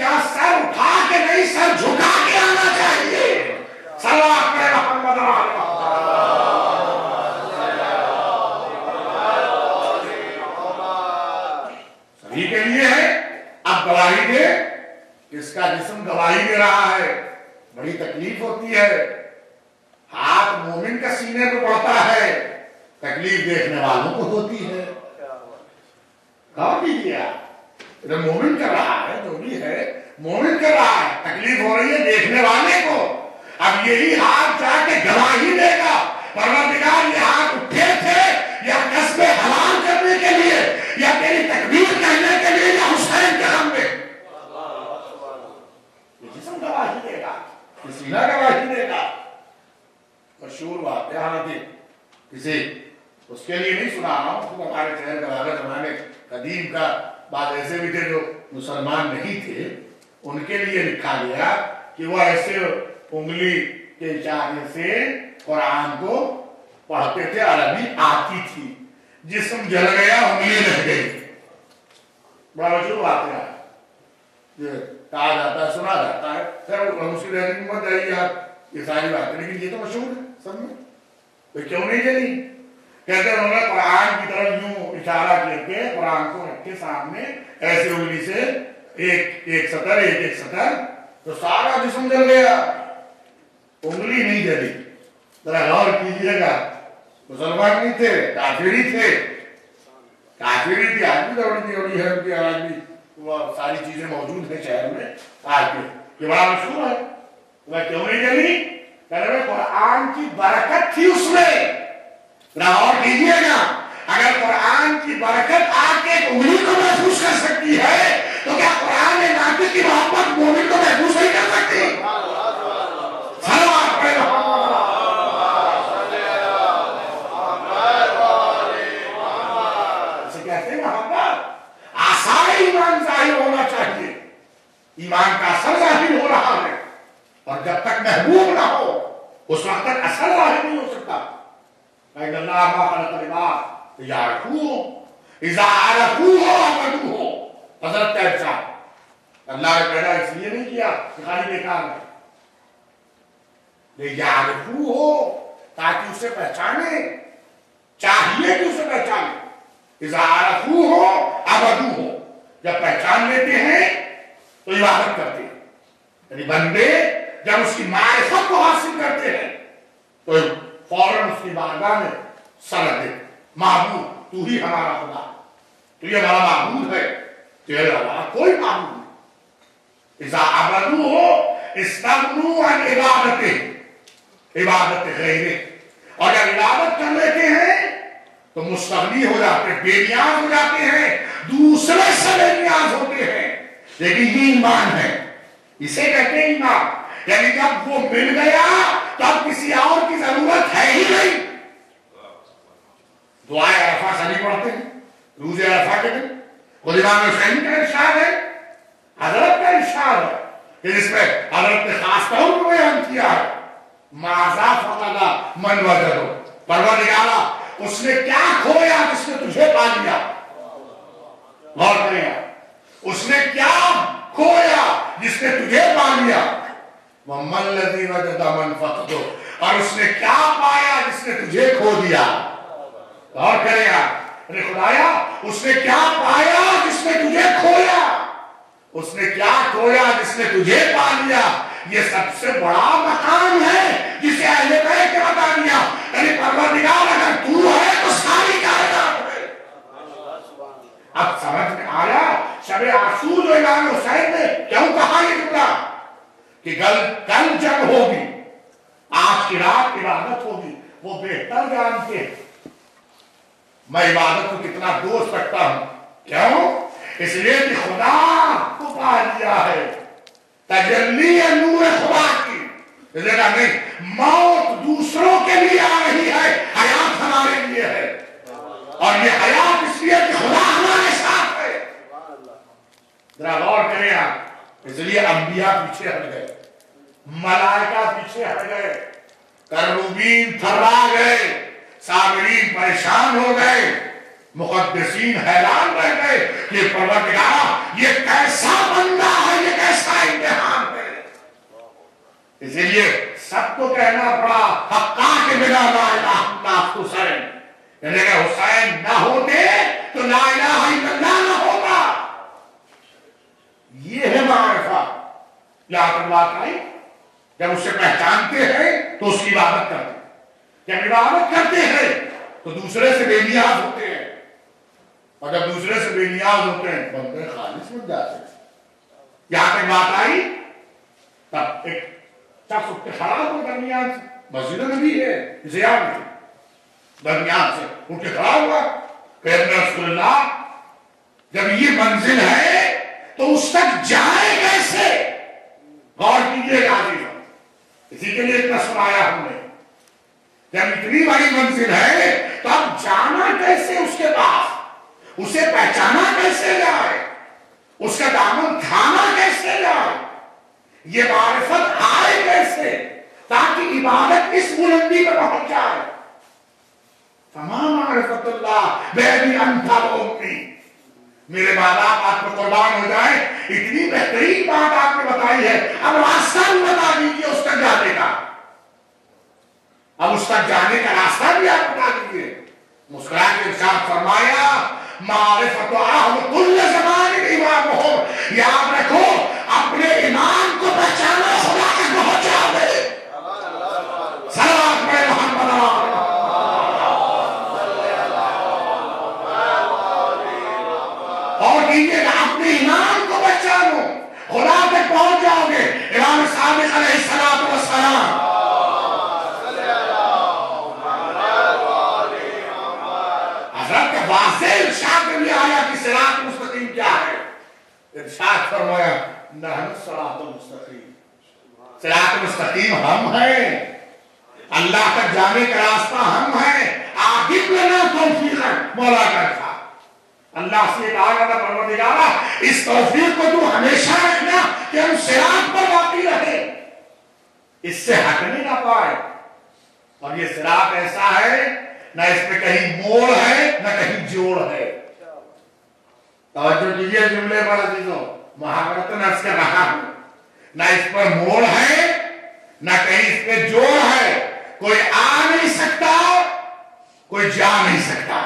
کیا سر اٹھا کے نہیں سر جھکا کے آنا چاہیے. صلوات پڑھیں محمد وآل سبھی کے لیے ہے. اب گواہی دے, اس کا جسم گواہی دے رہا ہے, بڑی تکلیف ہوتی ہے. ہاتھ مومن کا سینے پہ پڑتا ہے, تکلیف دیکھنے والوں کو ہوتی ہے. غور کیجیے آپ, مومن کر رہا ہے, جو بھی ہے مومن کر رہا ہے, تکلیف ہو رہی ہے دیکھنے والے کو. اب یہی ہاتھ جا کے گواہی دے گا پروردگار یہ ہاتھ اٹھے تھے یا قصبے حلال کرنے کے لیے, یا تیری تکبیر کہنے کے لیے, یا حسین کے ہم میں. یہ جسم گواہی دے گا, یہ سینہ گواہی دے گا. مشہور بات ہے, حالانکہ کسی اس کے لیے نہیں سنا رہا ہوں, خود ہمارے شہر کا زمانے قدیم کا بعض ایسے بھی تھے جو مسلمان نہیں تھے, ان کے لیے لکھا گیا کہ وہ ایسے انگلی کے اشارے سے قرآن کو پڑھتے تھے, عربی آتی تھی, جسم جل گیا انگلی رہ گئی. بڑا مشہور بات ہے, کہا جاتا ہے, سنا جاتا ہے. خیر اس کی رہنے میں مت جائیے آپ, یہ ساری باتیں, لیکن یہ تو مشہور ہے سب میں. تو کیوں نہیں چلی؟ کہتے ہیں انہوں نے قرآن کی طرف یوں اشارہ کر کے قرآن کو رکھ کے سامنے ایسے انگلی سے ایک سطر ایک سطر, تو سارا جسم جل گیا, انگلی نہیں جلی. ذرا غور کیجیے گا, مسلمان نہیں تھے, کافری تھے, کافری تھی. آج بھی دوڑی ہے ان کی, آج بھی وہ ساری چیزیں موجود ہیں شہر میں آج بھی. یہ بڑا مشہور ہے. وہ کیوں نہیں جلی؟ کہہ رہے قرآن کی برکت تھی اس میں. غور کیجیے گا, اگر قرآن کی برکت آ کے انگلی کو محفوظ کر سکتی ہے تو کیا قرآن ناطق کی محبت مومن کو محفوظ نہیں کر سکتی؟ صلوات پڑھیں اسے کہتے ہیں محبت. آثار ایمان ظاہر ہونا چاہیے. ایمان کا اثر ظاہر ہو رہا ہے, اور جب تک محبوب نہ ہو اس وقت تک اثر ظاہر نہیں ہو سکتا. قَيْدَ اللَّهَ مَا خَلَقَ الْعِبَادَ لِيَعْرِفُوهُ إِذَا عَرَفُوهُ عَبَدُوهُ. حضرت کا ارشاد, اللہ نے پیدا اس لیے نہیں کیا کہ خالی بیکار ہے, لِيَعْرِفُوهُ تاکہ اسے پہچانے, چاہیے کہ اسے پہچانے. إِذَا عَرَفُوهُ عَبَدُوهُ, جب پہچان لیتے ہیں تو عبادت کرتے ہیں. یعنی بندے جب اس کی معرفت کو حاصل کرتے ہیں تو فوراً اس کی بارگاہ میں سر دے, معبود تو ہی ہمارا خدا, تو یہ ہمارا معبود ہے, تیرے علاوہ کوئی معبود نہیں. اذا عبدوه استغنوا عن عبادت غیرہ, اور جب عبادت کر لیتے ہیں تو مستغنی ہو جاتے ہیں, بے نیاز ہو جاتے ہیں, دوسرے سے بے نیاز ہوتے ہیں. لیکن یہ ایمان ہے, اسے کہتے ہیں ایمان. یعنی جب وہ مل گیا تو اب کسی اور کی ضرورت ہے ہی نہیں. دعائے عرفہ سبھی پڑھتے ہیں, روز عرفہ کے دن. خود امام حسین کا ارشاد ہے, حضرت کا ارشاد ہے, کہ جس میں حضرت نے خاص طور پر بیان کیا ہے, ماذا فقد من وجدہ, پروردگارا اس نے کیا کھویا جس نے تجھے پا لیا. غور کریں, اس نے کیا کھویا جس نے تجھے پا لیا. وَمَّا الَّذِي وَجَدَ مَنْ فَقَدَهُ, اور اس نے کیا پایا جس نے تجھے کھو دیا. غور کریں آپ, ارے خدایا اس نے کیا پایا جس نے تجھے کھویا, اس نے کیا کھویا جس نے تجھے پا لیا. یہ سب سے بڑا مقام ہے جسے اہل بیت کے بتا دیا. یعنی پروردگار اگر تو ہے تو ساری کائنات ہے. اب سمجھ میں آیا شب عاشور جو امام حسین نے کیوں کہا یہ جملہ, کہ کل جنگ ہوگی, آج کی رات عبادت ہوگی. وہ بہتر جانتے ہیں میں عبادت کو کتنا دوست رکھتا ہوں. کیوں؟ اس لیے کہ خدا کو پا لیا ہے, تجلی نور خدا کی. اس لیے کہ نہیں, موت دوسروں کے لیے آ رہی ہے, حیات ہمارے لیے ہے, اور یہ حیات اس لیے کہ خدا ہمارے ساتھ ہے. ذرا غور کریں آپ, اس لیے انبیاء پیچھے ہٹ گئے, ملائکہ پیچھے ہٹ گئے, کروبین تھرا گئے, سامرین پریشان ہو گئے, مقدسین حیران رہ گئے کہ پروردگارا یہ کیسا بندہ ہے, یہ کیسا کیسا امتحان ہے. اسی لیے سب کو کہنا پڑا حقا کے بنا لا الہ الا حسین، یعنی اگر حسین نہ ہوتے تو لا الہ الا اللہ نہ ہوگا. یہ ہے معرفت. یہاں تک بات آئی. جب اسے پہچانتے ہیں تو اس کی عبادت کرتے ہیں. جب عبادت کرتے ہیں تو دوسرے سے بے نیاز ہوتے ہیں، اور جب دوسرے سے بے نیاز ہوتے ہیں بندے خالص بن جاتے ہیں. یہاں تک بات آئی. تب ایک شخص اٹھ کے کھڑا ہوا درمیان سے، مسجد نبی ہے اسے یاد نہیں، درمیان سے اٹھ کے کھڑا ہوا کہ رسول اللہ جب یہ منزل ہے تو اس تک جائے کیسے؟ غور کیجیے عزیزو، اسی کے لیے اتنا سنایا ہم نے. جب اتنی بڑی منزل ہے تو اب جانا کیسے اس کے پاس؟ اسے پہچانا کیسے جائے؟ اس کا دامن تھانا کیسے جائے؟ یہ معرفت آئے کیسے تاکہ عبادت اس بلندی پر پہنچ جائے؟ تمام معرفت اللہ بیبی انت و امی. میرے باپ آپ کو قربان ہو جائیں، اتنی بہترین بات آپ نے بتائی ہے. اب راستہ بھی بتا دیجیے اس تک جانے کا. اب اس تک جانے کا راستہ بھی آپ بتا دیجیے. مسکرا کے ارشاد فرمایا معرفت اہل کل زمان امام ہو. یاد رکھو اپنے امام کو پہچانا خدا تک پہنچا دے. صلوات میں محمد اور کیجیے کہ اپنے امام کو پہچانو خدا تک پہنچ جاؤ گے. امام صادق علیہ الصلوۃ والسلام حضرت کے واضح ارشاد میں بھی آیا کہ صراط مستقیم کیا ہے. ارشاد فرمایا نحن صراط المستقیم. صراط مستقیم ہم ہیں، اللہ تک جانے کا راستہ ہم ہیں. عاقب لنا توفیق مولا کا تھا. اللہ سے کہا کرنا پروردگارا اس توفیق کو تو ہمیشہ رکھنا کہ ہم صراط پر باقی رہے، اس سے ہٹنے نہ پائے. اور یہ صراط ایسا ہے نہ اس میں کہیں موڑ ہے نہ کہیں جوڑ ہے. توجہ کیجیے جملے پر عزیزوں، محاورتاً عرض کر رہا ہوں، نہ اس پر موڑ ہے نہ کہیں اس پہ جوڑ ہے. کوئی آ نہیں سکتا، کوئی جا نہیں سکتا.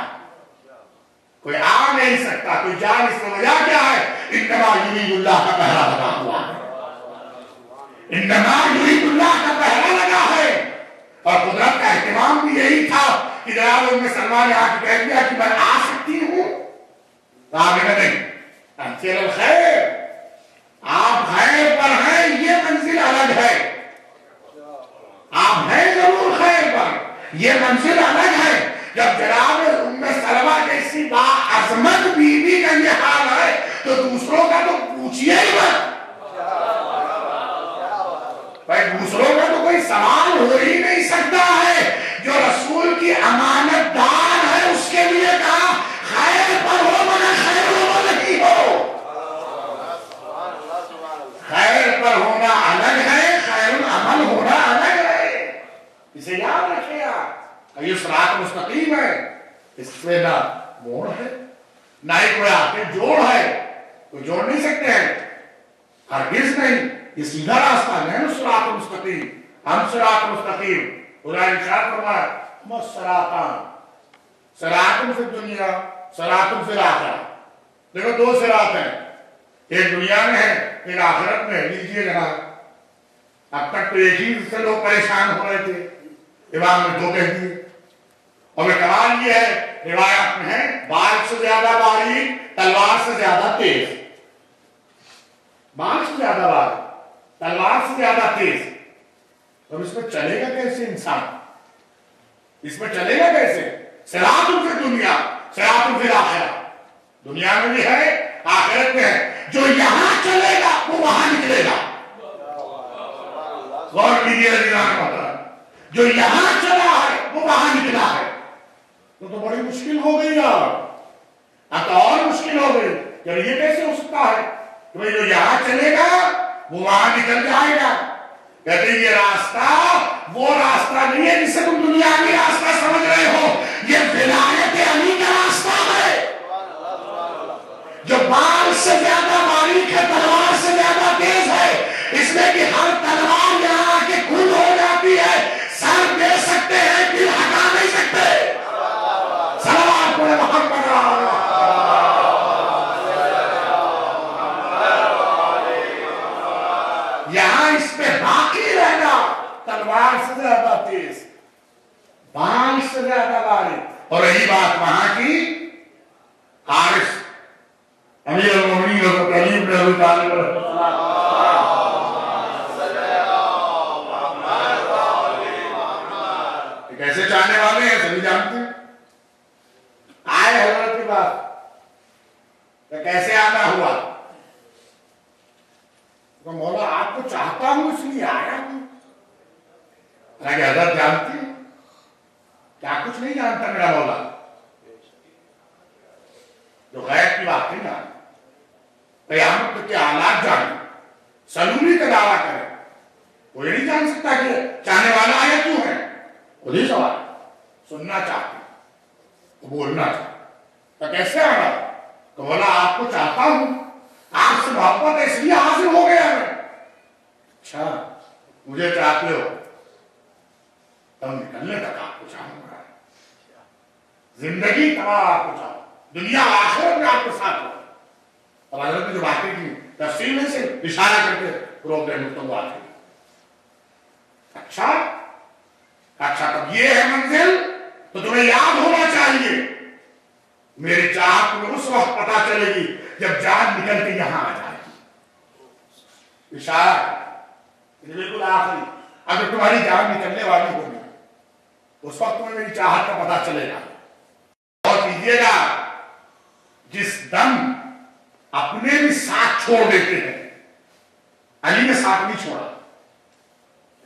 کوئی آ نہیں سکتا، کوئی جا نہیں سکتا. وجہ کیا ہے؟ انما یرید اللہ کا پہرا لگا ہوا ہے. انما یرید اللہ کا پہرا لگا ہے. اور قدرت کا اہتمام بھی یہی تھا کہ جناب ام سلمہ نے آ کے کہہ دیا کہ میں آ سکتی ہوں. تو آگے نہیں انچل الخیر، آپ خیر پر ہیں، یہ منزل الگ ہے. آپ ہیں ضرور خیر پر، یہ منزل الگ ہے. جب جناب ام سلمہ جیسی باعظمت بیوی کا یہ حال ہے تو دوسروں کا تو پوچھئے ہی مت. بھائی دوسروں کا تو کوئی سوال ہو ہی نہیں سکتا ہے. جو رسول کی امانت دار ہے اس کے لیے کہا خیر پر ہو مگر خیر ہو نہیں ہو. خیر پر ہونا الگ ہے، خیر العمل ہونا الگ ہے. اسے یاد رکھے آپ. یہ صراط مستقیم ہے، اس میں نہ موڑ ہے نہ ہی کوئی آگے جوڑ ہے. کوئی جوڑ نہیں سکتے ہیں، ہرگز نہیں. یہ سیدھا راستہ ہے صراط مستقیم. ہم صراط مستقیم. خدا ارشاد فرمایا صراطان، صراط فی الدنیا صراط فی الآخرہ. دیکھو دو صراط ہیں، ایک دنیا میں ہے ایک آخرت میں ہے. لیجیے جناب، اب تک تو ایک ہی سے لوگ پریشان ہو رہے تھے، امام نے دو کہہ دیے. اور کمال یہ ہے روایات میں ہے بال سے زیادہ باریک تلوار سے زیادہ تیز. بال سے زیادہ باریک تلوار سے زیادہ تیز. اب اس میں چلے گا کیسے انسان؟ اس میں چلے گا کیسے؟ صراط فی دنیا صراط فی الآخرہ. دنیا میں بھی ہے، آخرت میں ہے. جو یہاں چلے گا وہ وہاں نکلے گا. غور کیجیے عزیزان محترم، جو یہاں چلا ہے وہ وہاں نکلا ہے. تو بڑی مشکل ہو گئی یار. اب تو اور مشکل ہو گئی. یار یہ کیسے ہو سکتا ہے کہ بھئی جو یہاں چلے گا وہ وہاں نکل جائے گا؟ کہتے ہیں یہ راستہ وہ راستہ نہیں ہے جسے تم دنیاوی راستہ سمجھ رہے ہو. یہ ولایت علی کا راستہ ہے جو بال سے زیادہ باریک ہے، تلوار سے زیادہ تیز کہ ہر تلوار یہاں کے خود ہو جاتی ہے، سر دے سکتے ہیں پھر ہٹا نہیں سکتے. صلوات پڑھے محمد. یہاں اس پہ باقی رہنا تلوار سے زیادہ تیز، بال سے زیادہ باریک. اور رہی بات وہاں کی، حارث امیر المومنین حضرت علی بن ابی طالب رحمۃ اللہ کیسے چاہنے والے ہیں سبھی جانتے ہیں. آئے حضرت کی بات کہ کیسے آنا ہوا، تو مولا آپ کو چاہتا ہوں اس لیے آیا ہوں. کہ حضرت جانتی ہیں کیا کچھ نہیں جانتا میرا مولا، جو غیب کی بات نہیں جانتا، قیامت کے حالات جانے، سلولی کا دعویٰ کرے، وہ یہ نہیں جان سکتا کہ چاہنے والا آیا کیوں ہے. خود ہی سوال سننا چاہتے بولنا چاہتے تو کیسے آنا. تو بولا آپ کو چاہتا ہوں، آپ سے محبت اس لیے حاصل ہو گیا میں. اچھا مجھے چاہتے ہو، تب نکلنے تک آپ کو چاہوں گا، زندگی تمام آپ کو چاہوں، دنیا آخرت میں آپ کے ساتھ ہو. اب حضرت نے جو باتیں کی تفصیل میں سے اشارہ کرتے روک رہے مفتوں آتے. اچھا تب یہ ہے منزل، تو تمہیں یاد ہونا چاہیے میری چاہت تمہیں اس وقت پتا چلے گی جب جان نکل کے یہاں آ جائے گی. اشارہ بالکل آخری، اگر تمہاری جان نکلنے والی ہوگی اس وقت تمہیں میری چاہت کا پتا چلے گا. اور کیجیے گا جس دم اپنے بھی ساتھ چھوڑ دیتے ہیں، علی نے ساتھ نہیں چھوڑا.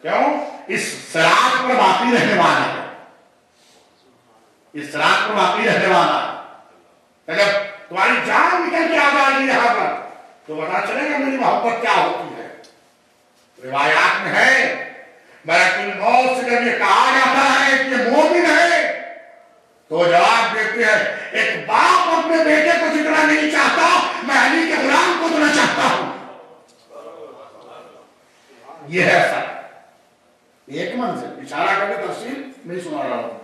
کیوں؟ اس صراط پر باقی رہنے والا ہے، اس صراط پر باقی رہنے والا ہے. جب تمہاری جان نکل کے آ جائے گی یہاں پر تو پتا چلے گا میری محبت کیا ہوتی ہے. روایات میں ہے ملک الموت سے جب یہ کہا جاتا ہے کہ یہ مومن ہے تو جواب دیتے ہیں ایک باپ اپنے بیٹے کو جتنا نہیں چاہتا میں علی کے غلام کو اتنا چاہتا ہوں. یہ ہے سر ایک منزل. اشارہ کر کے تفصیل نہیں سنا رہا ہوں.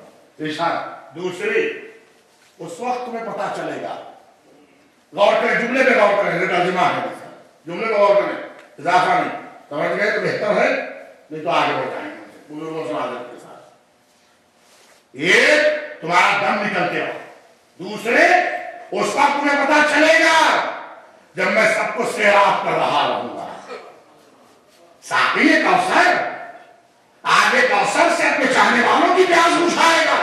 اشارہ دوسری، اس وقت تمہیں پتا چلے گا. غور کریں جملے پہ، غور کریں، ترجمہ ہے جملے پہ غور کریں، اضافہ نہیں. سمجھ گئے تو بہتر ہے، نہیں تو آگے بڑھ جائیں گے بزرگوں سے حضرت کے ساتھ. ایک تمہارا دم نکل کے آؤ، دوسرے اس وقت تمہیں پتا چلے گا جب میں سب کو سیراب کر رہا رہوں گا. ساقی کوثر آگے کوثر سے اپنے چاہنے والوں کی پیاس بجھائے گا.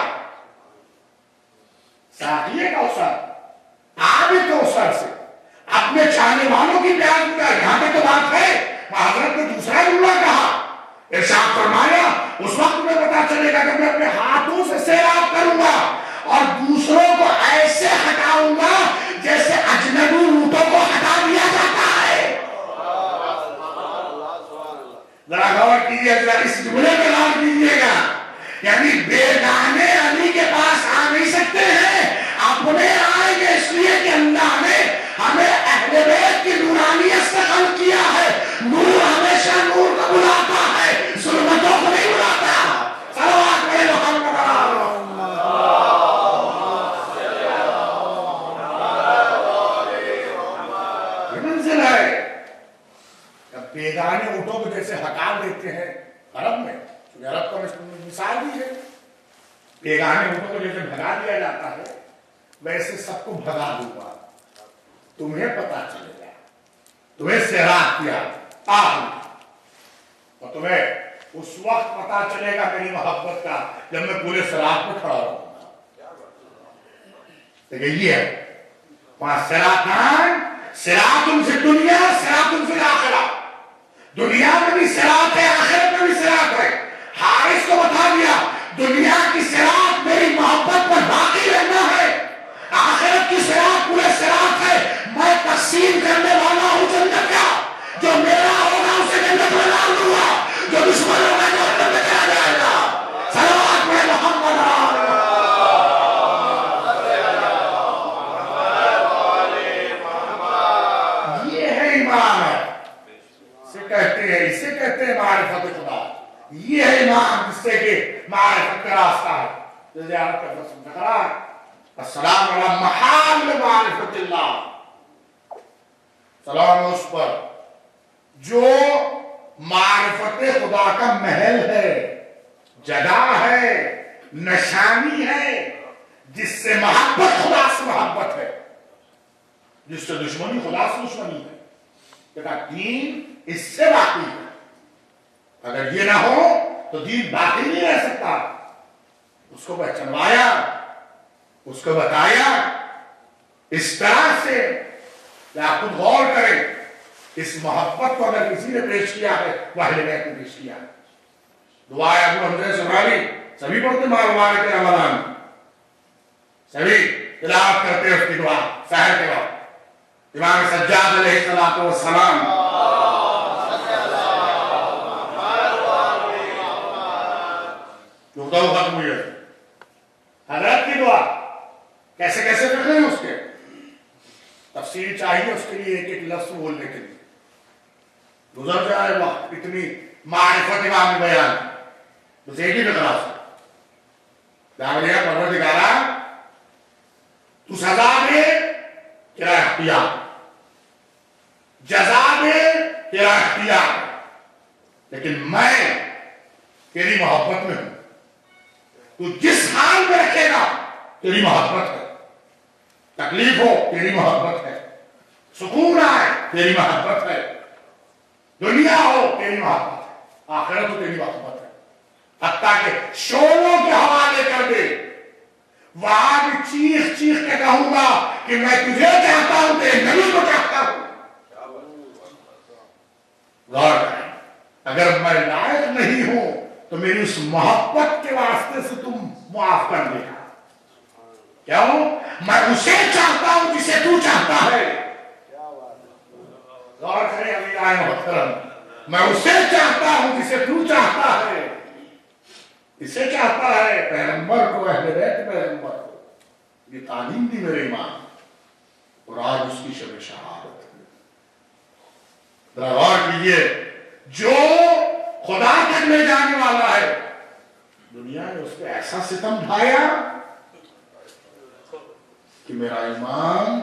ساقی کوثر آگے کوثر سے اپنے چاہنے والوں کی پیاس بجھائے. یہاں پہ تو بات ہے، حضرت نے دوسرا جملہ کہا، ارشاد فرمایا اس وقت تمہیں پتا چلے گا کہ میں اپنے ہاتھوں سے سیراب کروں گا اور دوسروں کو ایسے ہٹاؤں گا جیسے اجنبی اونٹوں کو ہٹا دیا جاتا ہے. ذرا غور کیجیے، ذرا اس جملے پہ غور کیجیے گا. یعنی بیگانے علی کے پاس آ نہیں سکتے ہیں، اپنے آئیں گے اس لیے کہ اللہ نے ہمیں اہل بیت کی نورانیت سے خلق کیا ہے. نور ہمیشہ نور کو بلاتا ہے، ظلمتوں کو نہیں بلاتا. صلوات پڑھے محمد. یہ منزل ہے. جب بیگانے اونٹوں کو جیسے ہکال دیتے ہیں عرب میں، عرب کا مثال بھی ہے، بیگانے اونٹوں کو جیسے بھگا دیا جاتا ہے ویسے سب کو بھگا دوں گا. تمہیں پتا چلے گا، تمہیں سیراب کیا اور تمہیں اس وقت پتا چلے گا میری محبت کا جب میں پورے صراط پہ کھڑا رہوں گا. لیکن یہ ہے وہاں صراطان، صراط فی الدنیا، صراط فی الآخرہ. دنیا میں بھی صراط ہے، آخرت میں بھی صراط ہے. حارث کو بتا دیا دنیا کی صراط میری محبت پر باقی رہنا ہے، آخرت کی صراط پورے صراط ہے. میں تقسیم کرنے والا ہوں جنت کا، جو میرا ہوگا اسے جنت میں ڈال دوں گا، جو دشمن ہوگا جہنم میں چلا جائے گا. صلوات پڑھے محمد. یہ ہے ایمان. اسے کہتے ہیں، اسے معرفت کا راستہ ہے. زیارت کا رسم تقرار السلام علی محال معرفت اللہ. سلام اس پر جو معرفت خدا کا محل ہے، جگہ ہے، نشانی ہے، جس سے محبت خدا سے محبت ہے، جس سے دشمنی خدا سے دشمنی ہے. کہ دین اس سے باقی ہے. اگر یہ نہ ہو تو دین باقی نہیں رہ سکتا. اس کو پہچنوایا، اس کو بتایا اس طرح سے کہ آپ خود غور کریں. اس محبت کو اگر کسی نے پیش کیا ہے وہ اہل بیت نے پیش کیا ہے. دعا ابو حمزہ سمرالی سبھی پڑھتے مبارک کے رمضان، سبھی تلاوت کرتے ہیں اس کی دعا سحر کے وقت. امام سجاد علیہ السلام جو دعا ختم ہوئی ہے حضرت کی دعا. کیسے کیسے فکر ہیں اس کے تفسیر چاہیے اس کے لیے ایک ایک لفظ بولنے کے لیے. گزر جائے وقت اتنی معرفت امام بیان بس ایک ہی فکر آسا دعویہ پروردگارہ تو سزا دے تیرا اختیار، جزا دے تیرا اختیار، لیکن میں تیری محبت میں ہوں. تو جس حال میں رکھے گا تیری محبت ہے. تکلیف ہو تیری محبت ہے، سکون آئے تیری محبت ہے، دنیا ہو تیری محبت ہے، آخرت ہو تیری محبت ہے. حتیٰ کہ شوروں کے حوالے کر دے وہاں بھی چیخ چیخ کے کہوں گا کہ میں تجھے چاہتا ہوں تیرے نبی کو چاہتا ہوں. غور کریں اگر میں لائق نہیں ہوں تو میری اس محبت کے واسطے سے تم معاف کر دے گا. کیوں؟ میں اسے چاہتا ہوں جسے تو چاہتا ہے. غور کریں ابھی آئے محترم، میں اسے چاہتا ہوں جسے تو چاہتا ہے. اسے چاہتا ہے پیغمبر کو، اہل بیت پیغمبر کو. یہ تعلیم دی میرے ایمان اور آج اس کی شب شہادت ہے. ذرا غور کیجئے جو خدا تک لے جانے والا ہے دنیا نے اس پہ ایسا ستم ڈھایا کہ میرا ایمان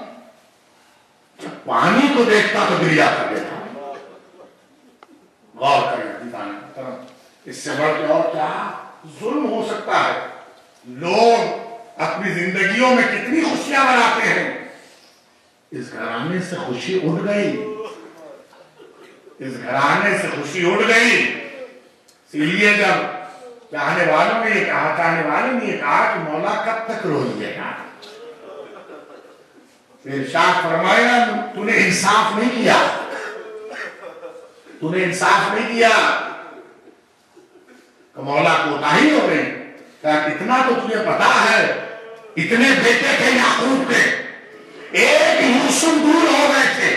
جب پانی کو دیکھتا تو گریا کر دیتا. غور کریں اس سے بڑھ کے اور کیا ظلم ہو سکتا ہے. لوگ اپنی زندگیوں میں کتنی خوشیاں مناتے ہیں. اس گھرانے سے خوشی اڑ گئی، اس گھرانے سے خوشی اڑ گئی. اسی لیے جب چاہنے والوں نے یہ کہا، چاہنے والوں نے یہ کہا کہ مولا کب تک روئیے گا، پھر ارشاد فرمایا تو نے انصاف نہیں کیا، تو نے انصاف نہیں کیا. کہ مولا کوتاہی ہو گئی. کہ اتنا تو تجھے پتا ہے اتنے بیٹے تھے یعقوب کے، ایک یوسف دور ہو گئے تھے.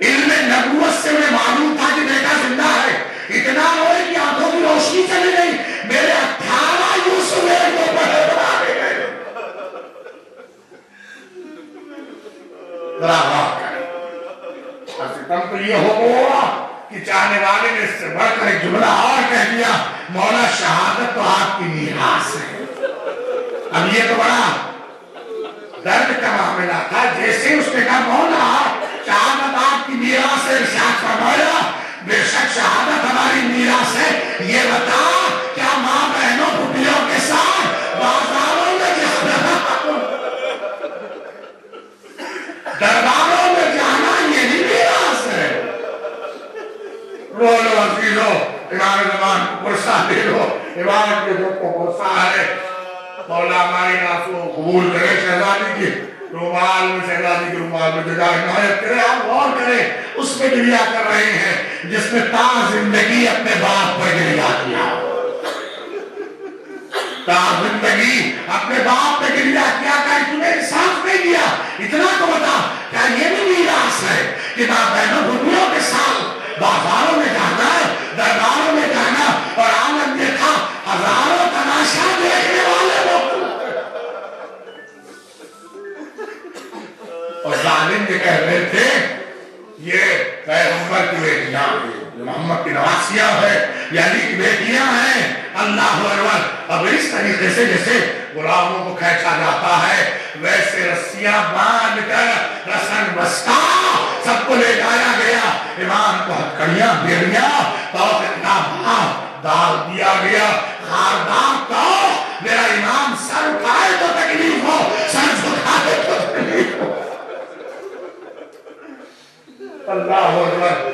علم نبوت سے انہیں معلوم تھا کہ بیٹا زندہ ہے. اتنا روئے کہ آنکھوں کی روشنی چلی گئی. میرے 18 یوسف ایک دو پہلے بنا دے گئے. ذرا غور کریں. ستم تو یہ ہوا کہ چاہنے والے نے اس سے بڑھ کر ایک جملہ اور کہہ دیا، مولا شہادت تو آپ کی میراث ہے. اب یہ تو بڑا درد کا معاملہ تھا. جیسے اس نے کہا مولا شہادت آپ کی میراث ہے، ارشاد فرمایا بے شک شہادت ہماری میراث ہے. یہ بتا کیا ماں بہنوں پھوپھیوں کے ساتھ بازاروں میں جانا، درباروں میں جانا یہی میراث ہے. رو لو عزیزو، امام زمان کو پرسہ دے لو. امام کے جو کو پرسہ ہے مولا ہماری ناسو قبول کرے. شہزادی کی رومال میں، شہزادی کی رومال میں جگہ عنایت کرے. آپ غور کریں اس میں گریا کر رہے ہیں جس نے تا زندگی اپنے باپ پر گریا کیا، تا زندگی اپنے باپ پہ گریا کیا. کہ تمہیں انصاف نہیں دیا. اتنا تو بتا کیا یہ بھی میراث ہے کہ ماں بہنوں بھوپھیوں کے ساتھ بازاروں میں جانا، درباروں میں جانا، اور عالم یہ تھا ہزاروں تماشا دیکھنے والے لوگ. اور ظالم یہ کہہ رہے تھے یہ پیغمبر کی بیٹیاں ہیں، محمد کی نواسیاں ہیں، علی کی بیٹیاں ہیں. اللہ اکبر. اب اس طریقے سے جیسے غلاموں کو کھینچا جاتا ہے ویسے رسیاں باندھ کر رسن بستا سب کو لے جایا گیا. امام کو ہتھکڑیاں بیڑیاں توق اتنا بھاپ ڈال دیا گیا. خاردار تو میرا امام سر اٹھائے تو تکلیف ہو, سر جھکائے تو تکلیف ہو. اللہ اکبر.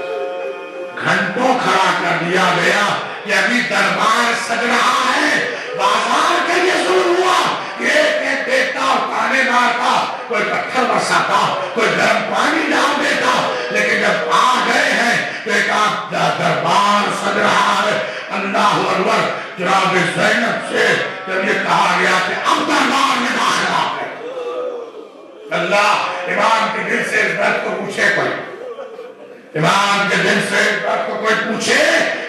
گھنٹوں کھڑا کر دیا گیا کہ ابھی دربار سج رہا ہے. بازار کے لیے ظلم ہوا. ایک دیکھتا اور تانے مارتا, کوئی پتھر برساتا, کوئی گرم پانی ڈال دیتا. لیکن جب آ گئے ہیں تو ایک دربار سج رہا ہے. اللہ اکبر. جناب زینب سے جب یہ کہا گیا کہ اب دربار میں داخل آ گئے, اللہ امام کے دل سے اس درد کو پوچھے کوئی, امام کے دل سے بات کو کوئی پوچھے,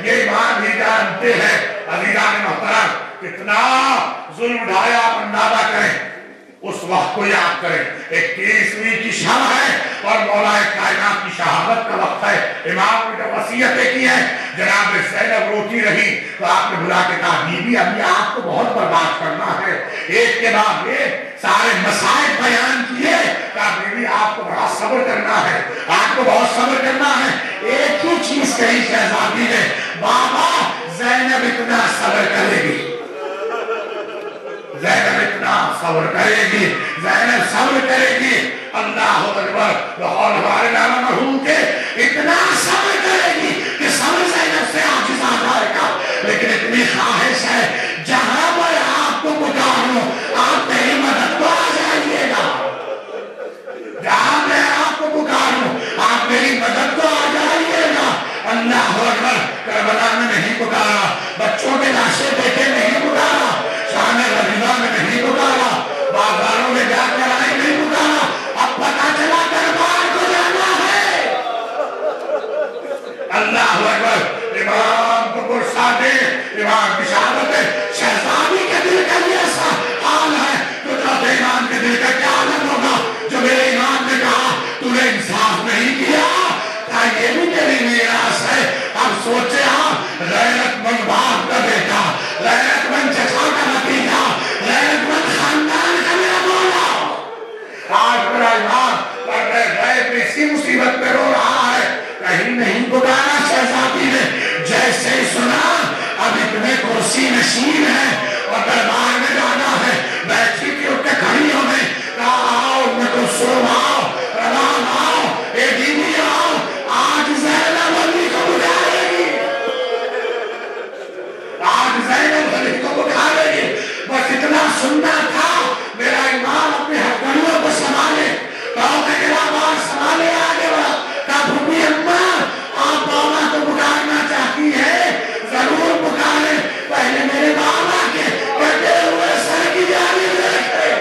یہ امام ہی جانتے ہیں. عزیزان محترم کتنا ظلم ڈھایا آپ اندازہ کریں, اس وقت کو یاد کریں. 21ویں کی شب ہے اور مولا کائنات کی شہادت کا وقت ہے. امام نے جو وصیتیں کی ہیں, جناب زینب روتی رہی تو آپ نے بلا کے کہا بی بی ابھی آپ کو بہت برباد کرنا ہے. ایک کے بعد ایک سارے مسائل بیان کیے. کہا بی بی آپ کو بڑا صبر کرنا ہے, آپ کو بہت صبر کرنا ہے. ایک ہی چیز کہی شہزادی نے, بابا زینب اتنا صبر کرے گی, زینب اتنا صبر کرے گی, زینب صبر کرے گی. اللہ اکبر. لاہور ہمارے نانا مرحوم کے اتنا صبر کرے گی کہ صبر زینب سے عاجز آ جائے گا. لیکن اتنی خواہش ہے جہاں پر آپ کو پکاروں آپ میری مدد کو آ جائیے گا, جہاں میں آپ کو پکاروں آپ میری مدد کو آ جائیے گا. اللہ اکبر. کربلا میں نہیں پکارا, بچوں کے لاشیں دیکھے نہیں پکارا, شان رضیٰ میں نہیں پکارا, بازاروں میں جا کر آئے نہیں پکارا. اب پتا چلا دربار کو جانا ہے. اللہ اکبر. امام کو پرسا دے, امام کی شہادت ہے. شہزادی کے دل کا یہ ایسا حال ہے تو چوتھے امام کے دل کا کیا حالت ہوگا جو میرے امام نے کہا تو نے انصاف نہیں کیا, کہا یہ بھی تیری میراث ہے. اب سوچے آپ غیرت مند باپ کا بیٹا, غیرت مند چچا کا نتیجہ, غیرت مند خاندان کا میرا مولا, آج میرا امام غیب میں اسی مصیبت پہ رو رہا ہے. کہیں نہیں پکارا شہزادی نے. جیسے ہی سنا اب اتنے کرسی نشین ہے اور دربار میں جانا ہے, بیٹھی تھی اٹھ کے کھڑی ہو گئی. کہا آؤ میں تو سو آؤ, روان آؤ, اے بیوی آؤ, آج زینب علی کو بکھارے گی, آج زینب علی کو بکھارے گی. بس اتنا سننا تھا میرا امام اپنے ہتھکڑیوں کو سنبھالے, کہو کہ گرابار سنبھالے آگے بڑھا. کہا بھوپی اماں آپ بابا کو پکارنا چاہتی ہے, ضرور پکارے, پہلے میرے بابا کے کٹے ہوئے سر کی جانب دیکھے,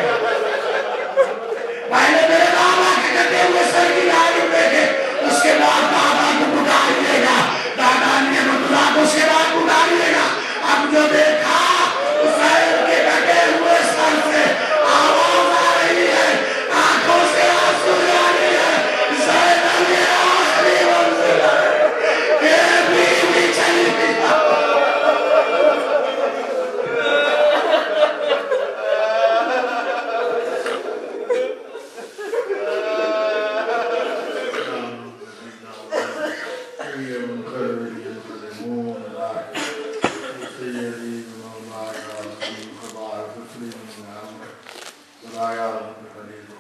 پہلے میرے بابا کے کٹے ہوئے سر کی جانب دیکھے, اس کے بعد بابا کو پکاریے گا, دادا نعمت اللہ کو اس کے بعد پکاریے گا. اب جو دیکھا حسین کے کٹے ہوئے سر سے آواز آ رہی ہے, آنکھوں سے آنسو جاری ہے, زینب یہ آخری منزل ہے, یہ بیوی چلی گئی.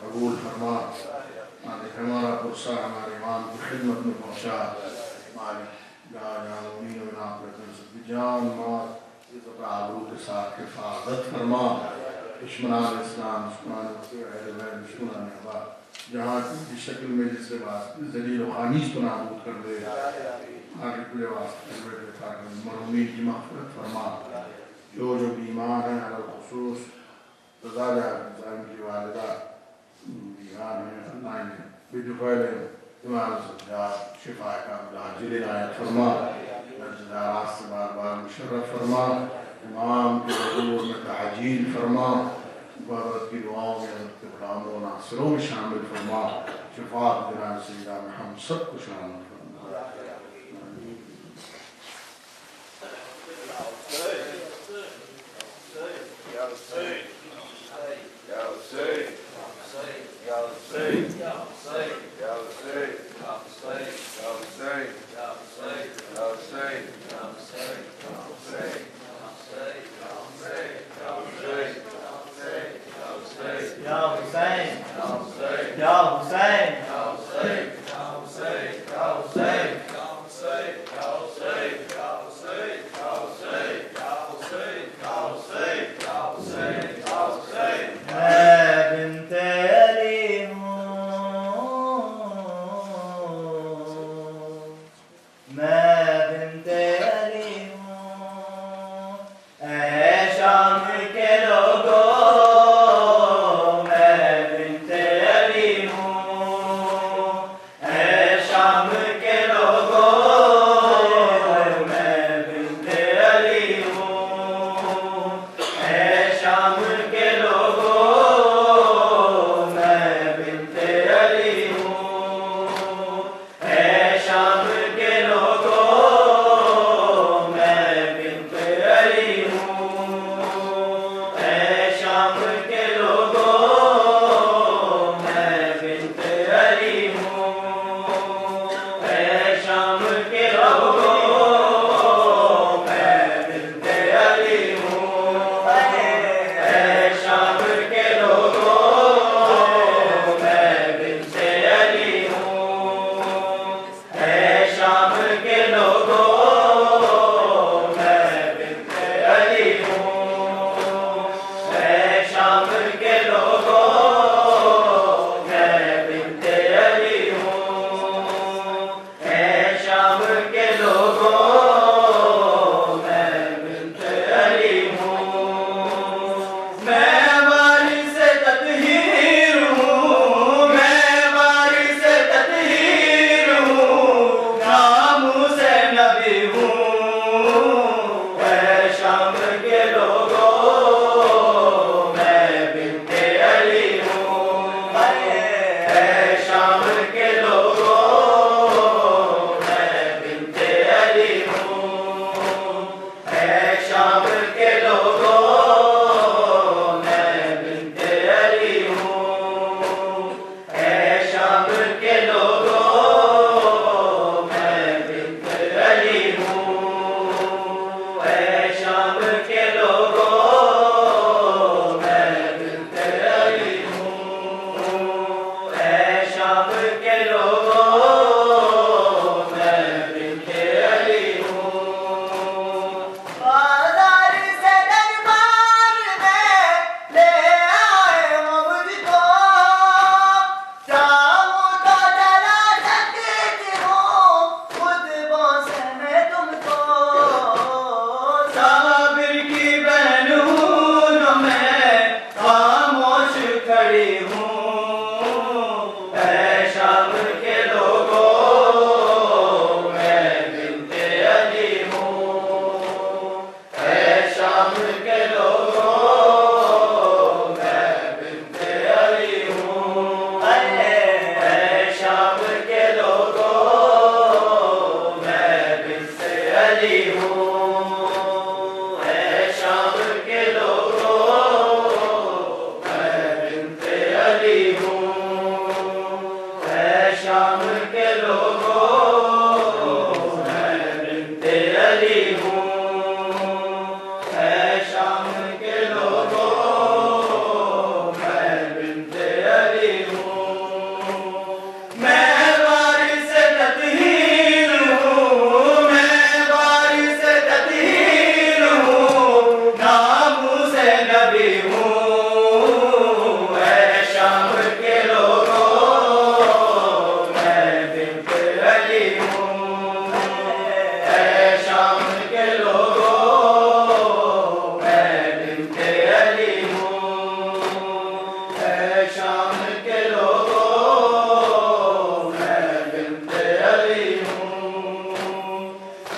قبول فرما, ہمارا پرسہ ہمارے امام کی خدمت میں پہنچا. مالک جان مال عزت آبرو کے ساتھ حفاظت فرما. دشمنان اسلام, دشمنان اہل بیت, دشمنان احباب, جہاں کی شکل میں جس سے بات ذلیل و خانیس کو نابود کر دے. آگے پورے واسطے مرحومین کی مغفرت فرما. جو بیمار ہیں علی خصوص رضا جان کی والدہ بیمار ہیں, اللہ نے بدفعل امام سجاد شفا کا عاجل عنایت فرما. نجدارات سے بار بار مشرف فرما. امام کے حضور میں تعجیل فرما. عبادت کی دعاؤں میں حضرت غلام و ناصروں میں شامل فرما. شفاعت جناب سیدنا محمد سب کو شامل فرما.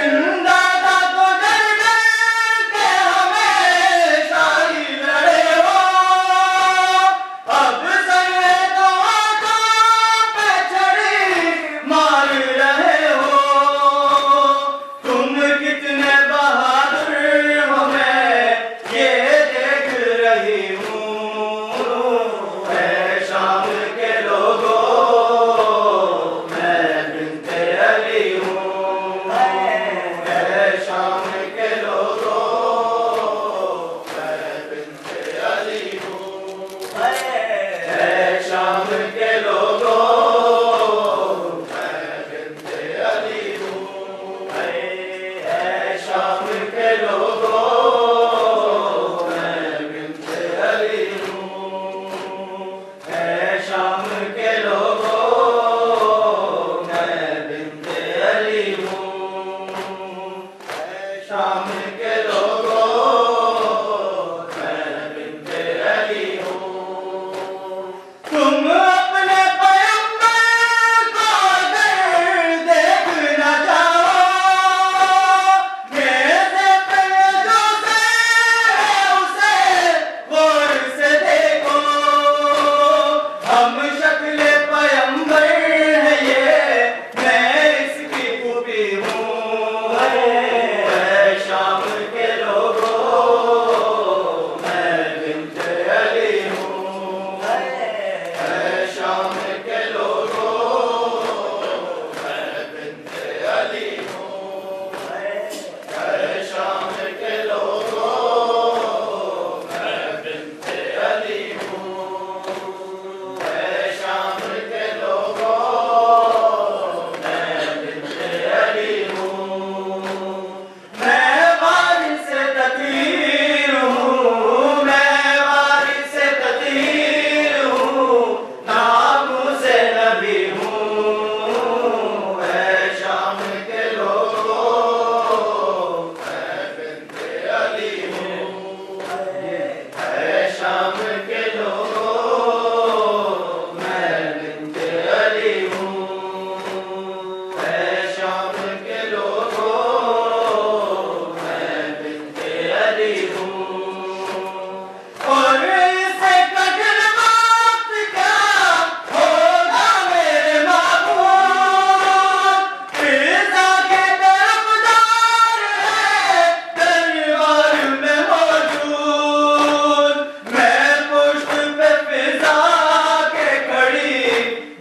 زندہ تھا تو ڈر ڈر کے ہمیشہ ہی لڑے ہو اب سر تو آنکھوں پہ چھڑی مار رہے ہو تم کتنے بہادر ہو میں یہ دیکھ رہی ہوں اے شام کے لوگوں میں بنت علی ہوں اے شام کے لوگوں میں بنت علی ہوں اے شام کے لوگوں میں بنت علی ہوں اے شام کے لوگوں میں بنت علی ہوں اے شام کے لوگوں میں بنت علی ہوں اے شام کے لوگوں میں بنت علی ہوں تم اپنے پیغمبر کو اگر دیکھنا چاہو میرے پہ جو سے اسے غور سے دیکھو ہم شکل پیغمبر ہے یہ میں اس کی خوبی ہوں اے شام کے لوگوں میں بنت علی ہوں اے شام کے لوگوں میں بنت علی ہوں اے شام کے لوگوں میں بنت علی ہوں اے شام کے لوگوں میں بنت علی ہوں میں وارث تطہیر ہوں میں وارث تطہیر ہوں ناموس نبی ہوں اے شام کے لوگوں میں بنت علی ہوں اے شام کے لوگوں میں بنت علی ہوں اے شام کے لوگوں میں بنت علی ہوں اور اسے کٹل وقت کیا ہوگا میرے محبوب فضا کے طرفدار ہے دربار میں موجود میں پشت پہ فضا کے کھڑی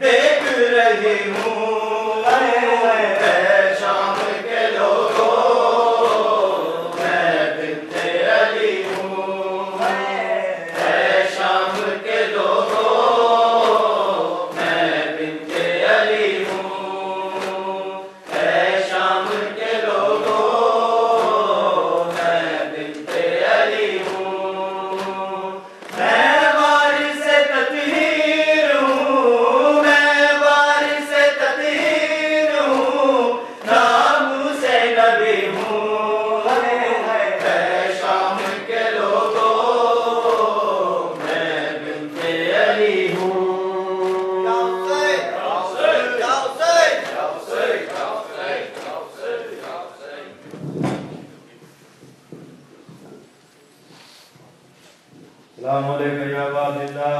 دیکھ رہی ہوں اے شام کے لوگوں میں بنت علی ہوں اے شام کے لوگوں میں بنت علی ہوں اے شام کے لوگوں میں بنت علی ہوں میں وارث تطہیر ہوں میں وارث تطہیر ہوں ناموس نبی ہوں اے شام کے لوگوں میں بنت علی ہوں السلام علیکم یا عباد اللہ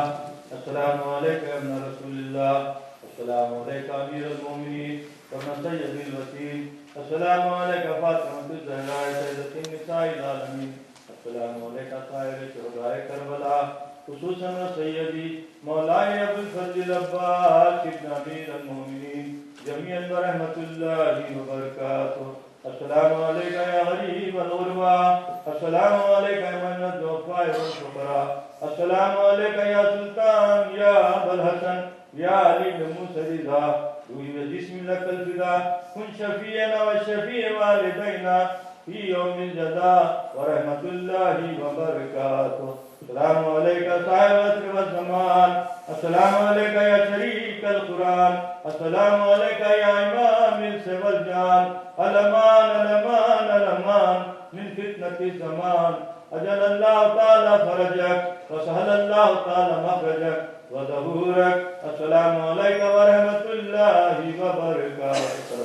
السلام علیکم ابن رسول اللہ السلام علیکم امیر المومنین ابن سید الوسیل السلام علیکم فاطمۃ الزہراء سیدۃ النساء العالمین السلام علیکم طاہر شہداء کربلا خصوصاً سیدی مولائی ابو الفضل العباس ابن امیر المومنین جمیعاً برحمۃ اللہ وبرکاتہ السلام علیکم یا غریب الغربا السلام علیکم من الضعفاء والفقراء السلام علیکم یا سلطان یا ابو الحسن یا علی بن موسیٰ رضا روحی و جسم لک الفدا کن شفیعنا و شفیع والدینا فی یوم الجزاء ورحمۃ اللہ وبرکاتہ السلام علیکم صاحب عصر والزمان السلام علیکم یا شریک القرآن السلام علیکم یا امام الانس والجان الامان الامان الامان من فتنة الزمان أجل الله تعالى فرجك وسهل الله تعالى مخرجك وظهورك السلام عليك ورحمة الله وبركاته